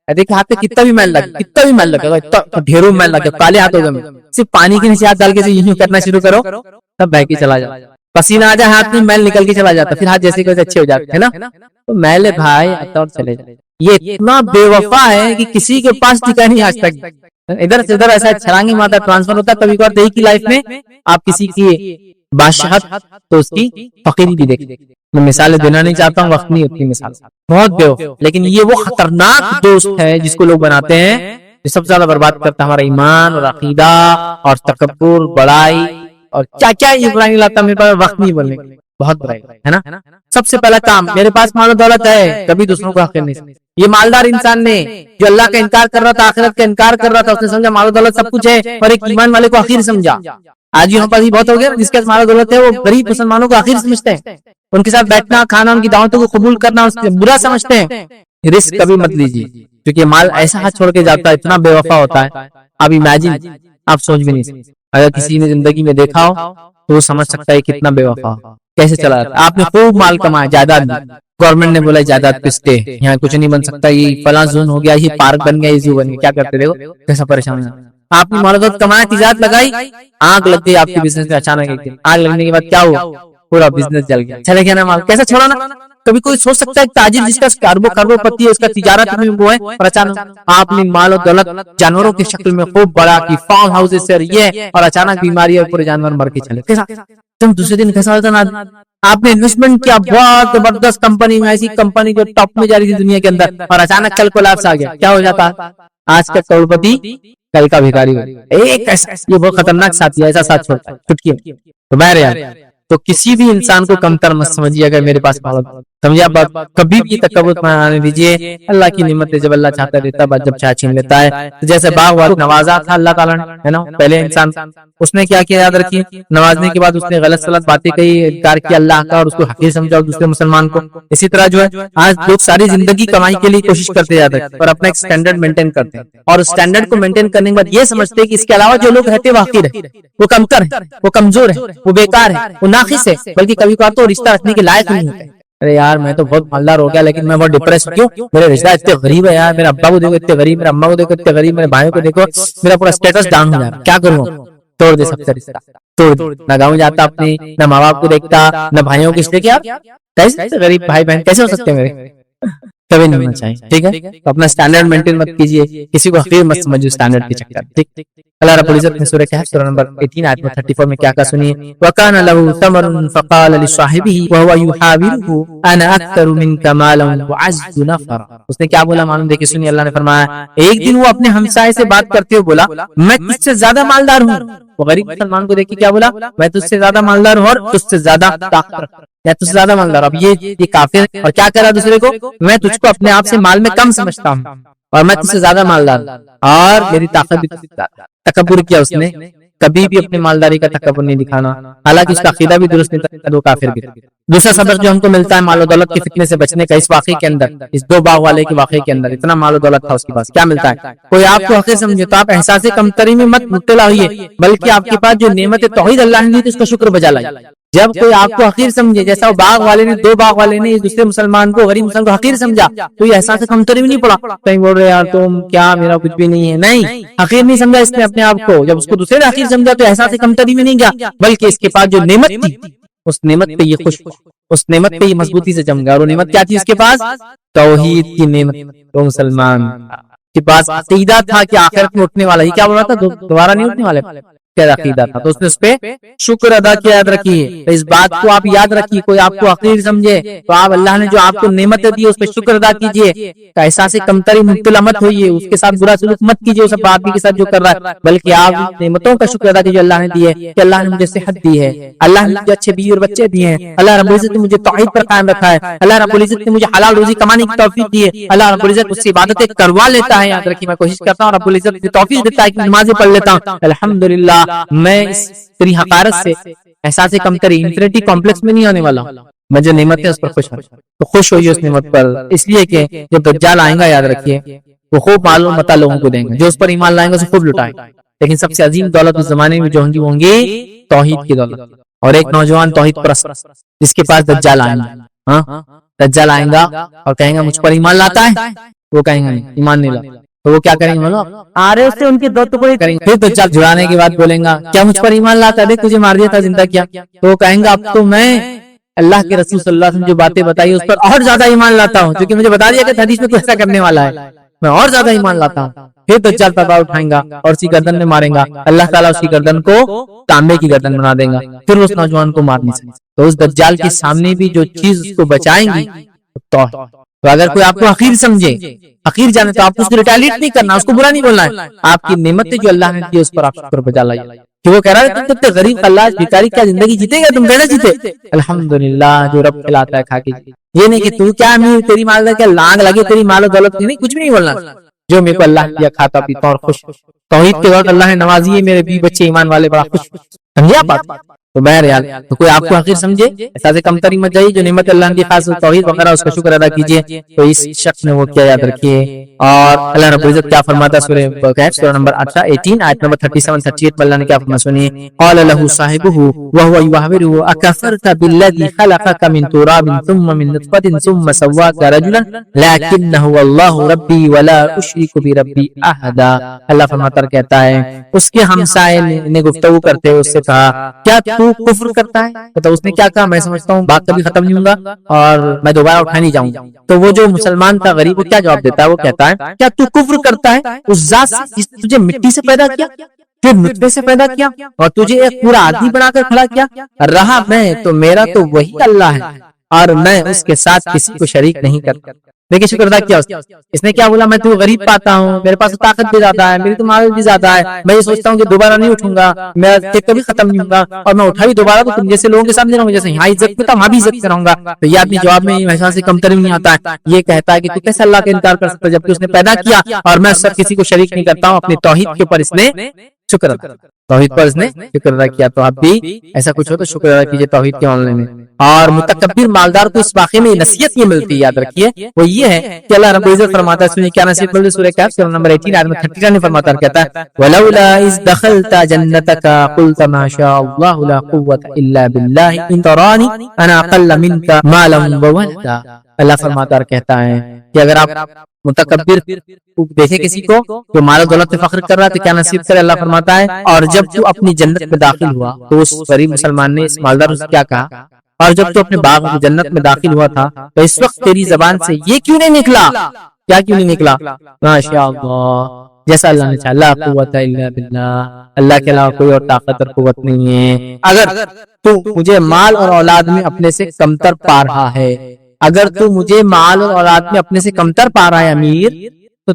دیکھیں ہاتھ پہ کتنا بھی میل لگا، کتنا بھی میل لگا، ڈھیروں میل لگا، کالے ہاتھ ہو گئے، صرف پانی کے نیچے ہاتھ ڈال کے یوں کرنا شروع کرو تب بہ کے چلا جاتا، پسینہ آ جائے ہاتھ میں میل نکل کے چلا جاتا، پھر ہاتھ جیسے کہ اچھے ہو جاتے ہیں نا۔ تو میل بھائی آتا اور چلے جائے، یہ اتنا بے وفا ہے کہ کسی کے پاس ٹکا نہیں آج تک، ادھر سے ادھر ایسا چھلانگیں مارتا ٹرانسفر ہوتا ہے۔ کبھی کبھار دیکھ کی لائف میں آپ کسی کی بادشاہت تو اس کی فقیری بھی دیکھتے۔ میں مثالیں دینا نہیں چاہتا ہوں، وقت نہیں ہوتی مثال، بہت بے وفا، لیکن یہ وہ خطرناک دوست ہے جس کو لوگ بناتے ہیں، جو سب سے زیادہ برباد کرتا ہے ہمارا ایمان اور عقیدہ اور تکبر، بڑائی اور کیا کیا یہ برائی لاتا۔ میرے پاس وقت نہیں بولنے، بہت برائی ہے نا۔ سب سے پہلا کام، میرے پاس مال و دولت ہے، کبھی دوسروں کو حقیر نہیں سمجھا۔ یہ مالدار انسان نے جو اللہ کا انکار کر رہا تھا، آخرت کا انکار کر رہا تھا، اس نے سمجھا مال و دولت سب کچھ ہے اور ایک ایمان والے کو حقیر سمجھا۔ آج یہاں پر بہت ہو گیا، جس کے پاس مال و دولت ہے وہ غریب مسلمانوں کو حقیر سمجھتے ہیں، ان کے ساتھ بیٹھنا کھانا، ان کی دعوتوں کو قبول کرنا اس سے برا سمجھتے ہیں۔ رسک کبھی مت لیجیے، کیونکہ مال ایسا ہاتھ چھوڑ کے جاتا ہے، اتنا بے وفا ہوتا ہے، آپ امیجن، آپ سوچ بھی نہیں سکتے۔ اگر کسی نے زندگی میں دیکھا ہو تو وہ سمجھ سکتا ہے کتنا بے وفا کیسے چلا جاتا ہے۔ آپ نے خوب مال کمایا، جائیداد، گورنمنٹ نے بولا جائیداد پہ اسٹے، یہاں کچھ نہیں بن سکتا، یہ فلاں زون ہو گیا، یہ پارک بن گیا، یہ زو بن گیا، کیا کرتے دیکھو کیسا پریشان ہے۔ آپ نے مال و دولت کمایا، تجارت لگائی، آگ لگ گئی آپ کے بزنس میں، اچانک ایک دن آگ لگنے کے بعد کیا ہوا؟ پورا بزنس جل گیا، چلے گیا نا مال، کیسا چھوڑا نا۔ کبھی کوئی سوچ سکتا ہے کہ تاجر جس کا کروڑ پتی ہے، اس کا تجارت میں وہ ہے، اور اچانک آپ نے مال و دولت جانوروں کی شکل میں خوب بڑا کی، فارم ہاؤس سے یہ، اور اچانک بیماری اور پورے جانور مر کے چلے، کیسا تم دوسرے دن کیسا ہوتا نا۔ آپ نے انویسٹمنٹ کیا بہت زبردست کمپنی میں، ایسی کمپنی جو ٹاپ میں جا رہی تھی دنیا کے اندر، اور اچانک کل کولیپس آ گیا، کیا ہو جاتا؟ آج کا کروڑ پتی کل کا بھیکاری ہو۔ ایک ایسا، یہ بہت خطرناک ساتھی ہے، ایسا ساتھ چھوڑتا ہے چٹکی میں۔ تو بہرحال تو کسی بھی انسان کو کمتر مت سمجھیے، اگر میرے پاس سمجھے آپ کبھی بھی تکبر مت آنے دیجیے۔ اللہ کی نعمت ہے، جب اللہ چاہتا ہے دیتا ہے، جب چاہے چھین لیتا ہے۔ جیسے باغ والوں نوازا تھا اللہ تعالیٰ نے، ہے نا، پہلے انسان اس نے کیا کیا یاد رکھیے، نوازنے کے بعد اس نے غلط سلط باتیں کہی، انکار کیا اللہ کا، اور اس کو حقیر سمجھا دوسرے مسلمان کو۔ اسی طرح جو ہے آج لوگ ساری زندگی کمائی کے لیے کوشش کرتے جاتے ہیں اور اپنا ایک سٹینڈرڈ مینٹین کرتے ہیں، اور اسٹینڈرڈ کو مینٹین کرنے کے بعد یہ سمجھتے ہیں کہ اس کے علاوہ جو لوگ رہتے ہیں وہ حقیر ہے، وہ کمتر ہے، وہ کمزور ہے، وہ بیکار ہے، وہ ناقص ہے، بلکہ کبھی کبھار تو رشتہ رکھنے کے لائق نہیں ہوتے۔ ارے یار میں تو بہت مالدار ہو گیا لیکن میں بہت ڈپریس کیوں، میرے رشتہ اتنے غریب ہے یار، میرے ابا کو دیکھو اتنے غریب، میرے اماں کو دیکھو اتنے غریب، میرے بھائیوں کو دیکھو، میرا پورا اسٹیٹس ڈاؤن ہو جا رہا، کیا کروں؟ توڑ دے سب سے رشتہ، توڑ دے، نہ گاؤں جاتا اپنی، نہ ماں باپ کو دیکھتا، نہ بھائیوں کو، اس لیے کہ آپ کیسے غریب بھائی بہن کیسے ہو سکتے ہیں میرے؟ کبھی نہیں ہونا چاہیے، ٹھیک ہے؟ تو اپنا اسٹینڈرڈ مینٹین مت کیجیے، کسی کو حقیر مت سمجھو اسٹینڈرڈ کے چکر، ٹھیک؟ اللہ رب العزت نے سورہ کہف سورہ نمبر 18 آیت 34 میں کیا سنیے، وَكَانَ لَهُ ثَمَرٌ فَقَالَ لِصَاحِبِهِ وَهُوَ يُحَاوِرُهُ أَنَا أَكْثَرُ مِنكَ مَالًا وَأَعَزُّ نَفَرًا۔ اس نے کیا بولا معلوم؟ دیکھیے سنیے، اللہ نے فرمایا ایک دن وہ اپنے ہمسائے سے بات کرتے ہوئے بولا میں تجھ سے زیادہ مالدار ہوں۔ وہ غریب مسلمان کو دیکھ کے کیا بولا؟ میں تجھ سے زیادہ مالدار ہوں اور تجھ سے زیادہ طاقت رکھتا ہوں، یا تجھ سے زیادہ مالدار۔ اب یہ کافر، اور کیا کرا دوسرے کو؟ میں تجھ کو اپنے آپ سے مال میں کم سمجھتا ہوں اور میں تجھ سے زیادہ مالدار اور میری طاقت بھی تجھ سے زیادہ۔ تکبر کیا اس نے، کبھی بھی اپنی مالداری کا تکبر نہیں دکھانا، حالانکہ اس کا عقیدہ بھی درست نہیں تھا، وہ کافر بھی۔ دوسرا سبق جو ہم کو ملتا ہے مال و دولت کے فتنے سے بچنے کا، اس واقعے کے اندر، اس دو باغ والے کے واقعے کے اندر اتنا مال و دولت تھا اس کے پاس، کیا ملتا ہے؟ کوئی آپ کو حقیر سمجھے تو آپ احساس کمتری میں مت مبتلا ہوئیے، بلکہ آپ کے پاس جو نعمت توحید اللہ نے دی تو اس کا شکر بجا لائیے۔ جب کوئی آپ کو حقیر سمجھے، جیسا وہ باغ والے نے، دو باغ والے نے دوسرے مسلمان کو، غریب مسلمان کو حقیر سمجھا، تو یہ احساس کمتری بھی نہیں پڑا، کہیں بول رہے یار تم کیا، میرا کچھ بھی نہیں ہے، نہیں، حقیر نہیں سمجھا اس نے اپنے آپ کو. جب اس کو دوسرے نے حقیر سمجھا تو احساس کمتری میں نہیں گیا، بلکہ اس کے پاس جو نعمت تھی اس نعمت پہ یہ خوش، اس نعمت پہ یہ مضبوطی سے جم گیا. اور وہ نعمت کیا تھی اس کے پاس؟ توحید کی نعمت. تو مسلمان کے پاس عقیدہ تھا کہ آخرت میں اٹھنے والا، یہ کیا بول رہا تھا؟ دوبارہ نہیں اٹھنے والے، کیا عقیدہ تھا. تو اس نے اس پہ شکر ادا کیا. یاد رکھیے، تو اس بات کو آپ یاد رکھیے، کوئی آپ کو حقیر سمجھے تو آپ اللہ نے جو آپ کو نعمتیں دی اس پہ شکر ادا کیجیے. احساس کمتری مبتلا مت ہوئیے، اس کے ساتھ برا سلوک مت کیجیے اس آدمی کے ساتھ جو کر رہا ہے، بلکہ آپ نعمتوں کا شکر ادا کیجیے اللہ نے دی ہے، کہ اللہ نے مجھے صحت دی ہے، اللہ نے مجھے اچھے بیوی اور بچے دیے ہیں، اللہ رب العزت نے مجھے توحید پر قائم رکھا ہے، اللہ رب العزت نے مجھے حلال روزی کمانے کی توفیق دی ہے، اللہ رب العزت مجھ سے عبادتیں کروا لیتا ہے. یاد رکھیے، میں کوشش کرتا ہوں، رب العزت مجھے توفیق دیتا ہے کہ نمازیں پڑھ لیتا ہوں، الحمدللہ. میں تیری حقارت سے، احساس کمتری، انفینٹی کمپلیکس میں نہیں آنے والا، میں جو نعمت ہے اس پر خوش ہوں. تو خوش ہوئیے اس نعمت پر، اس لیے کہ جب دجال آئیں گا، یاد رکھیے، وہ خوب معلوم متا لوگوں کو دیں گے، جو اس پر ایمان لائیں گے اسے خوب لٹائیں گے. لیکن سب سے عظیم دولت اس زمانے میں جو ہوں گی توحید کی دولت. اور ایک نوجوان توحید پرست جس کے پاس دجال آئیں گا، ہاں دجال آئیں گا اور کہیں گا مجھ پر ایمان لاتا ہے، وہ کہیں گا نہیں، ایمان نہیں لاتا. تو وہ کیا کریں گے؟ آ رہے سے ان کے دو ٹکڑے کریں گے. پھر دجال جڑانے کے بعد بولیں گا کیا مجھ پر ایمان لاتا ہے؟ دیکھ تجھے مار دیا تھا، زندہ کیا. تو وہ کہیں گا اب تو میں اللہ کے رسول صلی اللہ علیہ وسلم جو باتیں بتائی اس پر اور زیادہ ایمان لاتا ہوں، کیونکہ مجھے بتا دیا کہ حدیث میں تو ایسا کرنے والا ہے، میں اور زیادہ ایمان لاتا ہوں. پھر دجال تلوار اٹھائیں گا اور اسی گردن میں ماریں گا، اللہ تعالیٰ اسی گردن کو تانبے کی گردن بنا دیں گا، پھر اس نوجوان کو مار نہیں سکتے. تو اس دجال کے سامنے بھی جو چیز اس کو بچائیں گی تو اگر کوئی آپ کو حقیر سمجھے، حقیر جانے، تو آپ کو اس کو ریٹیلیٹ نہیں کرنا، اس کو برا نہیں بولنا ہے. آپ کی نعمتیں جو اللہ نے دی اس پر آپ شکر بجا لائیے. کہ وہ کہہ رہا ہے تم تو غریب خلاص بھکاری کیا زندگی جیتے گا، تم کیسے جیتے؟ الحمدللہ جو رب کھلاتا ہے کھا کے. یہ نہیں کہ تو کیا امیر، تیری مال کیا لانگ لگے تیری مال و دولت کی، نہیں، کچھ بھی نہیں بولنا. جو میرے کو اللہ دیا کھاتا پیتا اور خوش. توحید کے وقت اللہ نے نوازی ہے، میرے بیوی بچے ایمان والے، بڑا خوش. سمجھے آپ بات؟ تو بہرحال تو کوئی آپ کو حقیر سمجھے، احساس کمتری مت جائیے، جو نعمت اللہ کی خاص توحید وغیرہ اس کا شکر ادا کیجیے. تو اس شخص نے وہ کیا، یاد رکھیے. اور اللہ رب العزت کیا فرماتا ہے سورہ کہف سورہ نمبر 18 آیت نمبر 37-38 میں اللہ نے کیا فرمایا سنیے. قال له صاحبه وهو يحاوره اكفرت بالذي خلقك من تراب ثم من نطفة ثم سواك رجلا لكن هو الله ربي ولا اشرك بربي احدا. اللہ فرماتا کہتا ہے اس کے ہمسائے نے گفتگو کرتے ہوئے اس سے کہا کیا تو کفر کرتا ہے؟ تو اس نے کیا کہا، میں سمجھتا ہوں بات کبھی ختم نہیں ہوگا اور میں دوبارہ اٹھا نہیں جاؤں گا. تو وہ جو مسلمان تھا غریب، وہ کیا جواب دیتا ہے؟ وہ کہتا ہے کیا تو کفر کرتا ہے اس ذات سے جس نے تجھے مٹی سے پیدا کیا، پھر نطفے سے پیدا کیا اور تجھے ایک پورا آدمی بنا کر کھڑا کیا؟ رہا میں تو میرا تو وہی اللہ ہے اور میں اس کے ساتھ کسی کو شریک نہیں کرتا. دیکھیں شکر ادا کیا اس نے کیا بولا، میں تو غریب پاتا ہوں، میرے پاس طاقت بھی زیادہ ہے، میری تو مال بھی زیادہ ہے، میں یہ سوچتا ہوں کہ دوبارہ نہیں اٹھوں گا، میرا کبھی ختم نہیں ہوگا، اور میں اٹھا بھی دوبارہ تو تم جیسے لوگوں کے سامنے رہوں گا، جیسے یہاں عزت میں تھا وہاں بھی عزت کراؤں گا. تو یہ آدمی جواب میں احساس سے کمتری نہیں آتا ہے، یہ کہتا ہے کہ تو کیسے اللہ کا انکار کر سکتا ہے جبکہ اس نے پیدا کیا اور میں سب کسی کو شریک نہیں کرتا ہوں. اپنے توحید کے اوپر اس نے شکر ادا، توحید پر اس نے شکر ادا کیا. تو آپ بھی ایسا کچھ ہو تو شکر ادا کیجیے توحید کے معاملے میں. اور متکبر مالدار کو اس واقعے میں نصیحت یہ ملتی ہے، یاد رکھیے، وہ یہ ہے کہ اللہ رب العزت فرماتا ہے سنیے کیا نصیحت ملتی ہے سورہ کہف سورہ نمبر 18 آیت نمبر 39 میں فرماتا ہے، کہتا ہے ولولا اذ دخلت جنتك قلت ما شاء الله لا قوة الا بالله ان تراني انا اقل منك مالا وولدا. اللہ فرماتا ہے کہتا ہے کہ اگر آپ متکبر دیکھے کسی کو جو مال و دولت سے فخر کر رہا ہے تو کیا نصیحت کرے. اللہ فرماتا ہے اور جب تو اپنی جنت میں داخل ہوا تو اس غریب مسلمان نے اس مالدار سے کیا کہا، اور جب تو اپنے باغ جنت میں داخل ہوا تھا تو اس وقت تیری زبان سے یہ کیوں نہیں نکلا، کیا کیوں نہیں نکلا، ماشاء اللہ، جیسا اللہ نے چاہا، لا قوت الا باللہ، اللہ کے علاوہ کوئی اور طاقت اور قوت نہیں ہے. اگر تو مجھے مال اور اولاد میں اپنے سے کمتر پا رہا ہے، اگر تو مجھے مال اور اولاد میں اپنے سے کمتر پا رہا ہے امیر،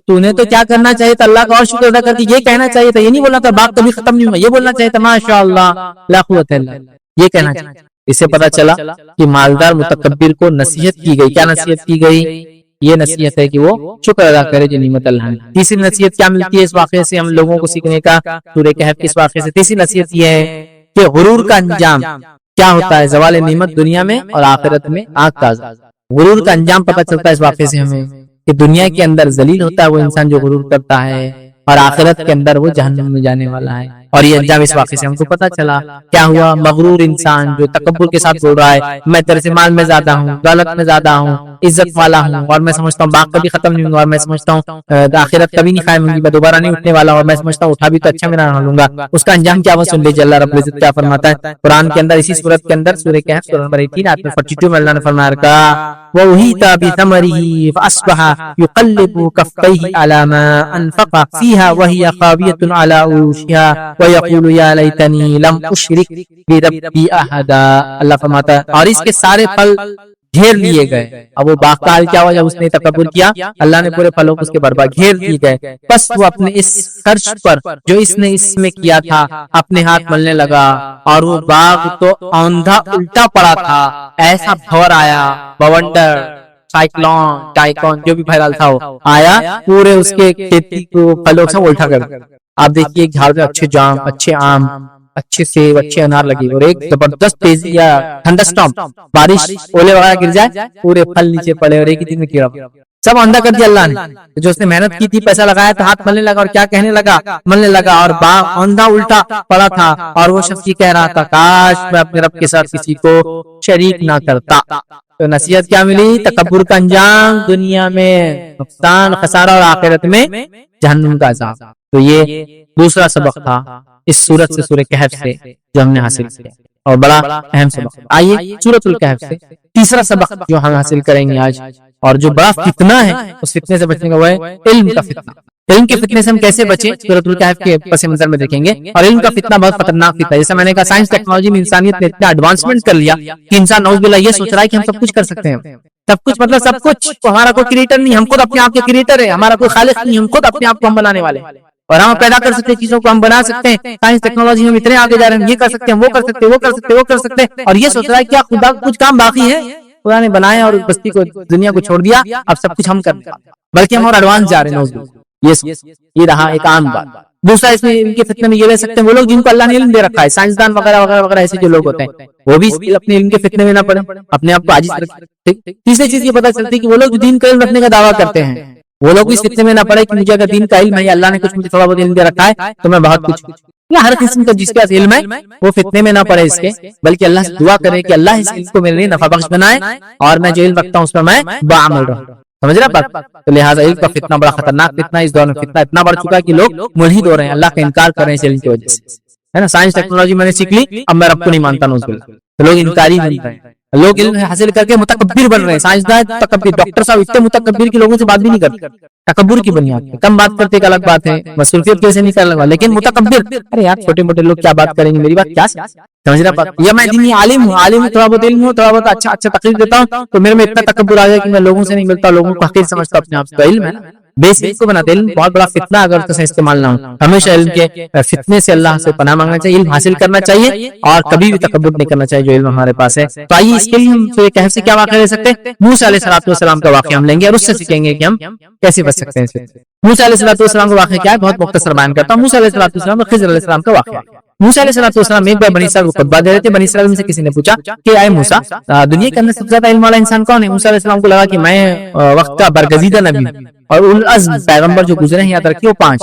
تو نے تو کیا کرنا چاہیے تھا، اللہ کا اور شکر ادا کر کے یہ کہنا چاہیے تھا، یہ نہیں بولنا تھا بات کبھی ختم نہیں ہوگا، یہ بولنا چاہیے تھا ماشاء اللہ لا قوت الا باللہ، یہ کہنا چاہیے. اس سے پتا چلا کہ مالدار متکبر کو نصیحت کی گئی. کیا نصیحت کی گئی؟ یہ نصیحت ہے کہ وہ شکر ادا کرے جو نعمت اللہ نے. تیسری نصیحت کیا ملتی ہے اس واقعے سے ہم لوگوں کو سیکھنے کا، سورہ کہف کے اس واقعے سے؟ تیسری نصیحت یہ ہے کہ غرور کا انجام کیا ہوتا ہے، زوال نعمت دنیا میں اور آخرت میں آگ کا عذاب. غرور کا انجام پتہ چلتا ہے اس واقعے سے ہمیں کہ دنیا کے اندر ذلیل ہوتا ہے وہ انسان جو غرور کرتا ہے، اور آخرت کے اندر وہ جہنم میں جانے والا ہے. اور یہ انجام اس واقعے سے ہم کو پتا چلا. کیا ہوا؟ مغرور انسان جو تکبر کے ساتھ بول رہا ہے میں تیرے سے مال میں زیادہ ہوں، دولت میں زیادہ ہوں، عزت والا ہوں، اور میں سمجھتا ہوں باغ کبھی ختم نہیں ہوں گا، اور میں سمجھتا ہوں آخرت کبھی نہیں قائم ہوگی، میں دوبارہ نہیں اٹھنے والا، اور میں سمجھتا ہوں اٹھا بھی تو اچھا میں نہ لوں گا. اس کا انجام کیا ہوا سن لیجیے. اللہ رب العزت کیا فرماتا ہے قرآن کے اندر، اسی سورت کے اندر، سورہ کہف سورہ نمبر 18 آیت 42 میں اللہ نے فرمایا رکھا وَأُحِيطَ بِثَمَرِهِ فَأَصْبَحَ يُقَلِّبُ كَفَّيْهِ عَلَى مَا أَنفَقَ فِيهَا وَهِيَ خَاوِيَةٌ عَلَى عُرُوشِهَا وَيَقُولُ يَا لَيْتَنِي لَمْ أُشْرِكْ بِرَبِّي أَحَدًا. اللہ فرماتا ہے اور اس کے سارے پھل گھیر لیے گئے. اب وہ باغ کا حال کیا ہوا جب اس نے تکبر کیا؟ اللہ نے پورے پھلوں کو اس کے برباد گھیر دیے گئے. بس وہ اپنے اس خرچ پر جو اس نے اس میں کیا تھا اپنے ہاتھ ملنے لگا، اور وہ باغ تو اوندھا الٹا پڑا تھا. ایسا بھور آیا، بونڈر، سائیکلون، ٹائکون، جو بھی بہرحال تھا وہ آیا، پورے اس کے کھیتی کو پھلوں سے الٹا کر. آپ دیکھیے جھاڑ میں اچھے جام، اچھے آم، اچھے سیب، اچھے انار لگے، اور ایک زبردست تیزی یا تھنڈر اسٹارم، بارش، اولے وغیرہ گر جائے، پورے پھل نیچے پڑے اور ایک ہی دن میں گرا، سب اندھا کر دیا اللہ نے. جو اس نے محنت کی تھی، پیسہ لگایا تھا، ہاتھ ملنے لگا، اور کیا کہنے لگا؟ ملنے لگا، اور باغ اندھا الٹا پڑا تھا. اور وہ شخص یہ کہہ رہا تھا کاش میں اپنے رب کے ساتھ کسی کو شریک نہ کرتا. تو نصیحت کیا ملی؟ تکبر کا انجام دنیا میں نقصان، خسارہ، اور آخرت میں جہنم کا عذاب. تو یہ دوسرا سبق تھا اس سورت سے، سورہ کہف سے، جو ہم نے حاصل کیا، اور بڑا اہم سبق. آئیے سورۃ الکہف سے تیسرا سبق جو ہم حاصل کریں گے آج، اور جو بڑا فتنہ ہے، اس فتنے سے بچنے کا وہ ہے علم کا فتنہ. علم کے فتنے سے ہم کیسے بچیں، سورۃ الکہف کے پس منظر میں دیکھیں گے. اور علم کا فتنہ بہت خطرناک فتنہ ہے. جیسا میں نے کہا سائنس ٹیکنالوجی میں انسانیت نے اتنا ایڈوانسمنٹ کر لیا کہ انسان نعوذ باللہ یہ سوچ رہا ہے کہ ہم سب کچھ کر سکتے ہیں. سب کچھ مطلب سب کچھ، ہمارا کوئی کریٹر نہیں، ہم خود اپنے آپ کے کریٹر ہیں. ہمارا کوئی خالق نہیں، ہم خود اپنے آپ کو ہم بنانے والے ہیں، اور ہم پیدا کر سکتے ہیں چیزوں کو، ہم بنا سکتے ہیں. سائنس ٹیکنالوجی میں اتنے آگے جا رہے ہیں، یہ کر سکتے ہیں، وہ کر سکتے ہیں، وہ کر سکتے ہیں، وہ کر سکتے ہیں. اور یہ سوچ رہا ہے کیا خدا کچھ کام باقی ہے؟ خدا نے بنایا اور بستی کو، دنیا کو چھوڑ دیا، اب سب کچھ ہم کر رہے ہیں، بلکہ ہم اور ایڈوانس جا رہے ہیں. یہ رہا ایک عام بات. دوسرا اس میں ان کے فتنے میں یہ رہ سکتے ہیں وہ لوگ جن کو اللہ نے علم دے رکھا ہے، سائنسدان وغیرہ وغیرہ وغیرہ، ایسے جو لوگ ہوتے ہیں وہ بھی اپنے علم کے فتنے میں نہ پڑے، اپنے آپ کو عاجز رکھیں. تیسری چیز یہ پتہ چلتی ہے کہ وہ لوگ جو دین کا علم رکھنے کا دعویٰ کرتے ہیں، وہ لوگ اس فتنے میں نہ پڑے کہ مجھے اگر دین کا علم ہے یا اللہ نے کچھ مجھے تھوڑا بہت علم دے رکھا ہے تو میں بہت کچھ، یا ہر قسم کا جس کے پاس علم ہے وہ فتنے میں نہ پڑے اس کے، بلکہ اللہ سے دعا کرے کہ اللہ اس علم کو میرے لیے نفع بخش بنائے، اور میں جو علم رکھتا ہوں اس پر میں بعمل رہوں. سمجھ رہا بات؟ تو لہٰذا علم کا فتنہ بڑا خطرناک فتنہ ہے. اس دور میں فتنہ اتنا بڑھ چکا ہے کہ لوگ ملحد ہو رہے ہیں، اللہ کا انکار کر رہے ہیں اس علم کی وجہ سے، ہے نا. سائنس ٹیکنالوجی میں نے سیکھ لی، اب میں رب کو نہیں مانتا نوز باللہ. تو لوگ انکاری بن رہے ہیں، لوگ علم حاصل کر کے متکبر بن رہے ہیں. سائنسدان تکبر، ڈاکٹر صاحب اتنے متکبر کی لوگوں سے بات بھی نہیں کرتے، تکبر کی بنیاد پہ کم بات کرتے، ایک الگ بات ہے، مصروفیت کیسے نہیں کرنے والا، لیکن متکبر، ارے یار چھوٹے موٹے لوگ کیا بات کریں گے، میری بات کیا سمجھ رہا بات. یا میں دینی عالم ہوں، عالم ہوں، تھوڑا بہت علم ہوں، تھوڑا بہت اچھا تقریر دیتا ہوں، تو میرے میں اتنا تکبر آ جائے کہ میں لوگوں سے نہیں ملتا، لوگوں کو حقیر سمجھتا اپنے آپ سے. علم ہے نا، بیس علم کو بناتے. علم بہت بڑا فتنہ اگر اس سے استعمال نہ ہو. ہمیشہ علم کے فتنے سے اللہ سے پناہ مانگنا چاہیے، علم حاصل کرنا چاہیے، اور کبھی بھی تکبر نہیں کرنا چاہیے جو علم ہمارے پاس ہے. تو آئیے اس کے لیے ہم سورہ کہف سے کیا واقعہ لے سکتے ہیں؟ موسیٰ علیہ السلام کا واقعہ ہم لیں گے، اور اس سے سیکھیں گے کہ ہم کیسے بچ سکتے ہیں. موسیٰ علیہ السلام کا واقعہ کیا ہے؟ بہت مختصر بیان کرتا ہوں. موسیٰ علیہ السلام اور خضر علیہ السلام کا واقعہ. موسیٰ علیہ السلام ایک بار بنی اسرائیل کو خطبہ دے رہے تھے. بنی اسرائیل میں سے کسی نے پوچھا کہ اے موسیٰ، دنیا کے اندر سب سے زیادہ علم والا انسان کون ہے؟ موسیٰ علیہ السلام کو لگا کہ میں وقت کا برگزیدہ نبی ہوں، اور اولو العزم پیغمبر جو گزرے ہیں یاد رکھیے وہ 5: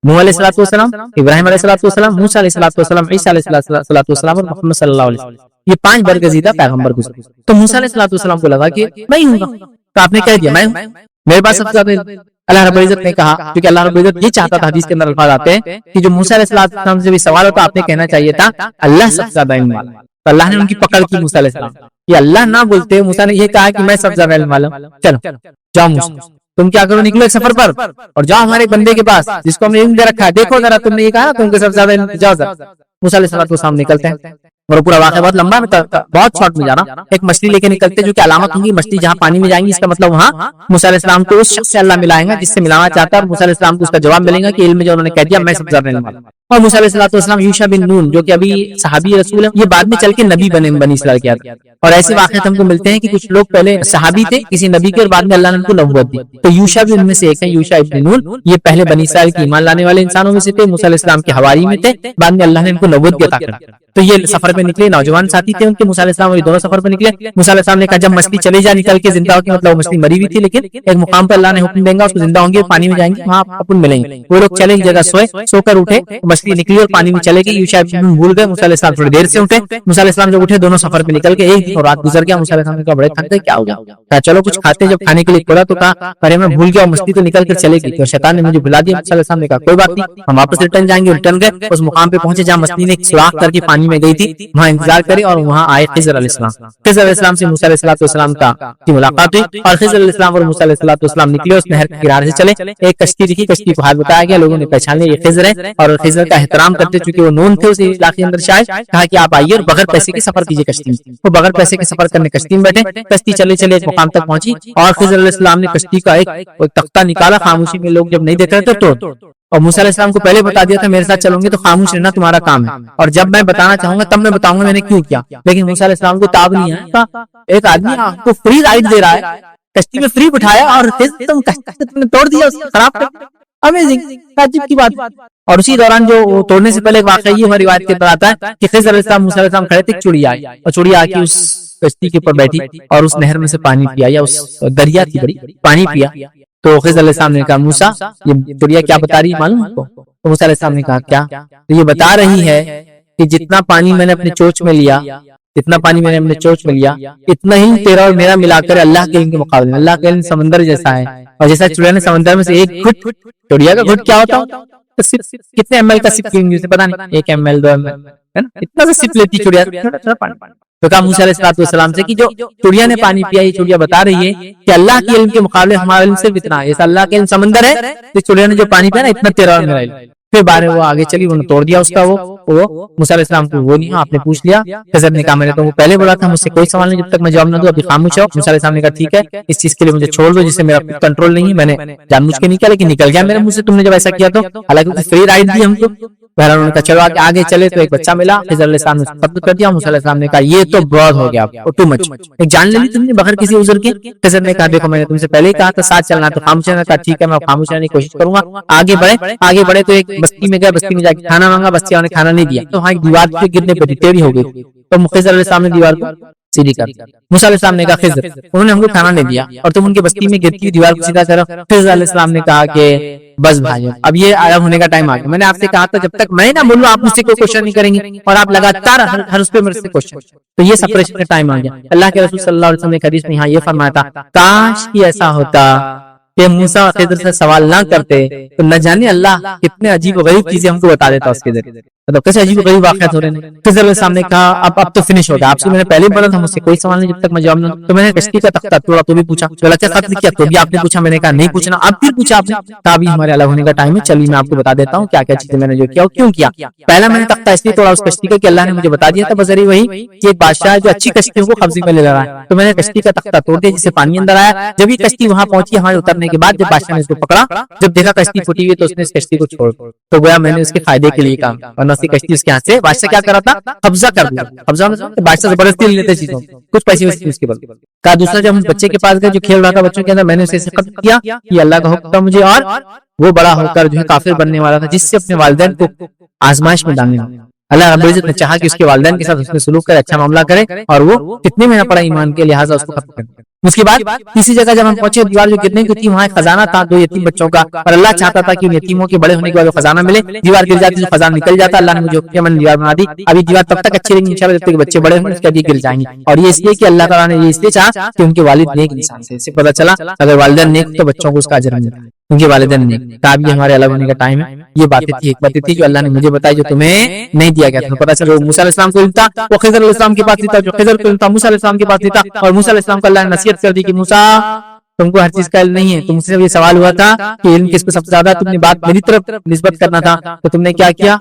نوح علیہ السلام، ابراہیم علیہ السلام، موسیٰ علیہ السلام، عیسیٰ علیہ السلام، اور محمد صلی اللہ علیہ وسلم. یہ 5 برگزیدہ پیغمبر گزرے. تو موسیٰ علیہ السلام کو لگا کہ میں ہی ہوں گا. تو آپ نے کہہ دیا میں ہوں، میرے پاس سب سے زیادہ. اللہ رب العزت نے کہا، کیونکہ اللہ رب العزت یہ چاہتا تھا، حدیث کے اندر الفاظ آتے ہیں کہ جو موسیٰ علیہ السلام سے بھی سوال ہوتا آپ نے کہنا چاہیے تھا اللہ سب سے زیادہ علم والا. تو اللہ نے ان کی پکڑ کی موسیٰ علیہ السلام. یہ اللہ نہ بولتے، موسیٰ نے یہ کہا کہ میں سب سے زیادہ علم والا ہوں. چلو جاؤ موسیٰ، تم کیا کرو، نکلو ایک سفر پر اور جاؤ ہمارے بندے کے پاس جس کو ہم نے علم دے رکھا ہے، دیکھو ذرا تم نے یہ کہا تم کو سب سے زیادہ علم، جاؤ ذرا. موسیٰ علیہ السلام نکلتے ہیں، اور پورا واقعہ بہت لمبا ہے، بہت شارٹ میں جا رہا ہوں. ایک مچھلی لے کے نکلتے جو کہ علامت ہوں گی، مچھلی جہاں پانی میں جائیں گی اس کا مطلب وہاں موسیٰ علیہ السلام کو اس شخص سے اللہ ملائے گا جس سے ملانا چاہتا ہے، اور موسیٰ علیہ السلام کو اس کا جواب ملے گا کہ علم میں جو انہوں نے کہہ دیا میں سب سے زیادہ علم والا. اور موسیٰ علیہ السلام یوشع بن نون جو کہ ابھی صحابی رسول ہے، یہ بعد میں چل کے نبی بنے بنی اسرائیل کے آدمی. اور ایسے واقعات ہم کو ملتے ہیں کہ کچھ لوگ پہلے صحابی تھے کسی نبی کے، اور بعد میں اللہ نے ان کو نبوت دی. تو یوشع بھی ان میں سے ایک ہے، یوشع ابن نون. یہ پہلے بنی اسرائیل کی ایمان لانے والے انسانوں میں سے تھے، موسیٰ علیہ السلام کے حواری میں تھے، بعد میں اللہ نے ان کو نبوت عطا کر. تو یہ سفر پہ نکلے، نوجوان ساتھی تھے ان کے، موسیٰ علیہ السلام اور یہ دونوں سفر پہ نکلے. موسیٰ علیہ السلام نے کہا جب مچھلی چلے جا نکل کے زندہ ہو کے، مطلب وہ مچھلی مری ہوئی تھی لیکن ایک مقام پر اللہ نے حکم دیں گا اس کو زندہ ہوں گے، پانی میں جائیں گے، وہاں اپن ملیں گے. وہ لوگ چلے ایک جگہ سوئے، سو کر اٹھے، مچھلی نکلی اور پانی میں چلے گئی. یوشع ابن نون بھول گئے. موسیٰ علیہ السلام تھوڑی دیر سے اٹھے. موسیٰ علیہ السلام جب اٹھے دونوں سفر پہ نکل گئے. ایک دن اور رات گزر گیا. موسیٰ علیہ السلام نے کہا بڑے تھک گئے, کیا ہو گیا؟ کہا چلو کچھ کھاتے. جب کھانے کے لیے کھولا تو کہا ارے میں بھول گیا, مچھلی تو نکل کر چلے گئی اور شیطان نے مجھے بھلا دیا. موسیٰ علیہ السلام نے کہا کوئی بات نہیں, ہم واپس ریٹرن جائیں گے. ریٹرن گئے, اس مقام پہ پہنچے جہاں مچھلی نے ایک سوراخ کر کے پانی میں گئی تھی. وہاں انتظار کرے اور وہاں آئے خضر علیہ السلام. خضر علیہ السلام سے موسیٰ علیہ السلام کی ملاقات ہوئی اور خضر علیہ السلام اور موسیٰ علیہ السلام نکلے. اس نہر کے کنارے سے چلے. ایک کشتی دکھی, کشتی کو حال بتایا گیا. لوگوں نے پہچان لیا یہ خضر ہے اور خضر کا احترام کرتے چونکہ وہ نون تھے اس علاقے کے اندر. شاید کہا کہ آپ آئیے اور بغیر پیسے کے سفر کیجیے کشتی میں. وہ بغیر پیسے کے سفر کرنے کشتی میں بیٹھے. کشتی چلے چلے ایک مقام تک پہنچی اور خضر علیہ السلام نے کشتی کا ایک تختہ نکالا. خاموشی میں لوگ جب نہیں دیکھ رہے تھے توڑ. اور موسیٰ علیہ السلام کو پہلے بتا دیا تھا میرے ساتھ چلوں گے تو خاموش رہنا تمہارا کام ہے, اور جب میں بتانا چاہوں گا تب میں بتاؤں گا میں نے کیوں کیا. لیکن موسیٰ علیہ السلام کو تاب نہیں ہے. ایک آدمی آپ کو فری رائڈ دے رہا ہے, کشتی میں فری بٹھایا اور تم کشتی توڑ دیا, خراب کر. امیزنگ, تعجب کی بات. اور اسی دوران جو توڑنے سے پہلے ایک واقعہ یہ روایت کے اندر آتا ہے کہ خضر علیہ السلام موسیٰ علیہ السلام کھڑے تھے, ایک چڑیا آئی اور چڑیا آ کے اس کشتی کے اوپر بیٹھی اور اس نہر میں سے پانی پیا, یا اس دریا کی بڑی پانی پیا. تو خضر علیہ السلام نے کہا موسیٰ یہ چڑیا کیا بتا رہی ہے معلوم آپ کو؟ تو موسیٰ علیہ السلام نے کہا کیا؟ تو یہ بتا رہی ہے کہ جتنا پانی میں نے اپنے چونچ میں لیا, جتنا پانی میں نے اپنے چونچ میں لیا, اتنا ہی تیرا اور میرا ملا کر اللہ کے علم کے مقابلے میں. اللہ کا علم سمندر جیسا ہے, اور جیسا چڑیا نے سمندر میں سے ایک گھٹ, چڑیا کا گھٹ کیا ہوتا ہے, کتنے ایم ایل کا سپ لیں گے پتا نہیں, 1 ml 2 ml ہے نا, اتنا سا سپ لیتی چڑیا. تو کہا موسیٰ علیہ السلام سے کہ جو چڑیا نے پانی پیا, یہ چڑیا بتا رہی ہے کہ اللہ کے علم کے مقابلے ہمارا علم صرف اتنا ہے. جیسا اللہ کے علم سمندر ہے, تو چڑیا نے جو پانی پیا نا اتنا تیرا اور میرا علم. پھر بارے وہ آگے چلی, انہوں نے توڑ دیا اس کا. وہ موسیٰ علیہ السلام کو وہ نہیں, آپ نے پوچھ لیا. خضر نے کہا میں نے تو وہ پہلے بولا تھا مجھ سے کوئی سوال نہیں جب تک میں جواب نہ دوں, ابھی خاموش ہو. موسیٰ علیہ السلام نے کہا ٹھیک ہے, اس چیز کے لیے مجھے چھوڑ دو جسے میرا کنٹرول نہیں ہے. میں نے جان بوجھ کے نہیں کیا, لیکن نکل گیا میرے منہ سے تم نے جب ایسا کیا تو. حالانکہ فری رائڈ دی ہم کو. بہرحال انہوں نے کہا چلو آگے چلے تو ایک بچہ ملا. خضر علیہ السلام نے قتل کر دیا. موسیٰ علیہ السلام نے کہا یہ تو بہت ہو گیا, ٹو مچ, ایک جان لے لی تم نے بغیر کسی عذر کے. خضر نے کہا دیکھو میں نے تم سے پہلے ہی کہا تھا ساتھ چلنا, تو خاموش رہنا. کہا ٹھیک ہے میں خاموش رہنے کی کوشش کروں گا. آگے بڑھے تو ایک بستی میں گئے. بستی میں جا کے کھانا مانگا, بستیوں نے کھانا نہیں دیا. تو وہاں ایک دیوار پہ گرنے پہ ٹیڑھی ہو گئی. تو خضر علیہ السلام نے دیوار کو سیدھی کر دی. موسیٰ علیہ السلام نے کہا خضر انہوں نے ہم کو کھانا نہیں دیا اور تم ان کی بستی میں گرتی ہوئی دیوار کو سیدھا کرو. خضر علیہ السلام نے کہا کہ بس بھائی اب یہ عرب ہونے کا ٹائم آ گیا. میں نے آپ سے کہا تھا جب تک میں نہ بولوں آپ مجھ سے کوئی کوشچن نہیں کریں گے, اور آپ لگاتار ہر اس پہ میرے سے کوشچن. تو یہ سپریشن کا ٹائم آ گیا. اللہ کے رسول صلی اللہ علیہ وسلم نے حدیث میں یہاں یہ فرمایا تھا کاش کہ ایسا ہوتا کہ موسیٰ اور خضر سے سوال نہ کرتے تو نہ جانے اللہ کتنے عجیب و غریب چیزیں ہم کو بتا دیتا اس کے ذریعے. مطلب کیسے عجیب و غریب واقعات ہو رہے ہیں. خضر علیہ السلام نے کہا اب تو فنش ہو گیا, آپ سے میں نے پہلے بولا تھا مجھ سے کوئی سوال نہیں جب تک میں جواب نہ دوں. تو میں نے کشتی کا تختہ توڑا تو بھی پوچھا, غلط خط کیا تو بھی آپ نے پوچھا. میں نے کہا نہیں پوچھنا, اب پھر پوچھا آپ نے. کہا ابھی ہمارے الگ ہونے کا ٹائم ہے, چلیے میں آپ کو بتا دیتا ہوں کیا کیا چیزیں میں نے جو کیا اور کیوں کیا. پہلا میں نے تختہ اس لیے توڑا اس کشتی کا کہ اللہ نے مجھے بتا دیا تھا بذریعہ وہی کہ ایک بادشاہ ہے جو اچھی کشتیوں کو قبضے میں لے رہا ہے. تو میں نے کشتی کا تختہ توڑ دیا جس سے پانی اندر آیا. جب یہ کشتی وہاں پہنچی ہمارے اترنے کے بعد جب بادشاہ نے اس کو پکڑا, جب دیکھا کشتی پھٹی ہوئی تو اس نے اس کشتی کو چھوڑ, تو گویا میں نے اس کے فائدے کے لیے کام, ورنہ اس کی کشتی اس کے ہاتھ سے بادشاہ کیا کرا تھا قبضہ کر دیا. قبضہ بادشاہ زبردستی لے لیتے چیزوں, کچھ پیسے اس کے بعد. کہا دوسرا جب ہم بچے کے پاس گئے جو کھیل رہا تھا بچوں کے اندر, میں نے اسے قتل کیا, یہ اللہ کا حکم تھا مجھے, اور وہ بڑا ہو کر جو ہے کافر بننے والا تھا جس سے اپنے والدین کو آزمائش میں ڈالنے والا. اللہ رب العزت نے چاہا کہ اس کے والدین کے ساتھ اس نے سلوک کرے, اچھا معاملہ کرے, اور وہ کتنے مہینہ پڑا ایمان کے لحاظ اس کو ختم کر دیا. اس کے بعد تیسری جگہ جب ہم پہنچے دیوار جو گرنے کی تھی وہاں ایک خزانہ تھا 2 یتیم بچوں کا, اور اللہ چاہتا تھا کہ ان یتیموں کے بڑے ہونے کے بعد وہ خزانہ ملے. دیوار گر جاتی تو خزانہ نکل جاتا. اللہ نے مجھے کیا میں نے دیوار بنا دی. ابھی دیوار تب تک اچھی رہیں گی انشاءاللہ جب تک بچے بڑے ہوں, اس کے بعد گر جائیں گے. اور یہ اس لیے کہ اللہ تعالیٰ نے یہ اس لیے چاہا کہ ان کے والد نیک انسان سے. اس سے پتہ چلا اگر والدین نیک تو بچوں کو اس کا اجر ملتا ہے, ان کے والدین نیک. اب یہ ہمارے الگ ہونے کا ٹائم ہے. یہ باتیں تھی, حکمتیں تھی جو اللہ نے مجھے بتائی جو تمہیں نہیں دیا گیا تھا. پتہ چلا موسیٰ علیہ السلام کو علم تھا وہ خضر علیہ السلام کے پاس نہیں تھا, جو خضر کو علم تھا موسیٰ علیہ السلام کے پاس نہیں تھا. اور موسیٰ علیہ السلام کو اللہ نے نصیحت کر دی کہ موسیٰ تم کو ہر چیز کا علم نہیں ہے. تم سے یہ سوال ہوا تھا کہ علم کس کو سب سے زیادہ, تم نے بات میری طرف نسبت کرنا تھا, تو تم نے کیا کیا,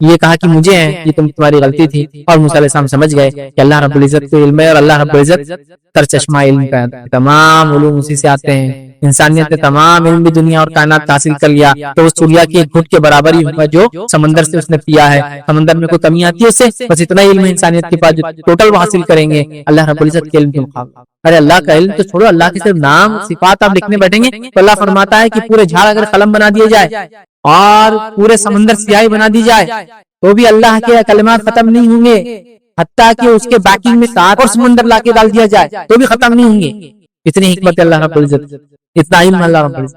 یہ کہا کہ مجھے ہے, یہ تمہاری غلطی تھی. اور موسیٰ علیہ السلام سمجھ گئے کہ اللہ رب العزت کو علم ہے, اور اللہ رب العزت تر چشمہ علم کا, تمام علوم اسی سے آتے ہیں. انسانیت نے تمام علم بھی دنیا اور کائنات حاصل کر لیا تو اس چڑیا کی ایک گھٹ کے برابر ہی ہوگا جو سمندر سے اس نے پیا ہے. سمندر میں کوئی کمی آتی ہے اس سے, بس اتنا علم ہے انسانیت کے پاس جو ٹوٹل وہ حاصل کریں گے اللہ رب العزت کے علم کے مقابلے. ارے اللہ کا علم تو چھوڑو, اللہ کے صرف نام صفات آپ لکھنے بیٹھیں گے تو اللہ فرماتا ہے کہ پورے جھاڑ اگر قلم بنا دیے جائے اور پورے سمندر سیاہی بنا دی جائے تو بھی اللہ کے کلمات ختم نہیں ہوں گے, حتیٰ کہ اس کے بیکنگ میں 7 اور سمندر لا کے ڈال دیا جائے تو بھی ختم نہیں ہوں گے. اتنی حکمت اللہ رب العزت, اتنا علم اللہ رب العزت.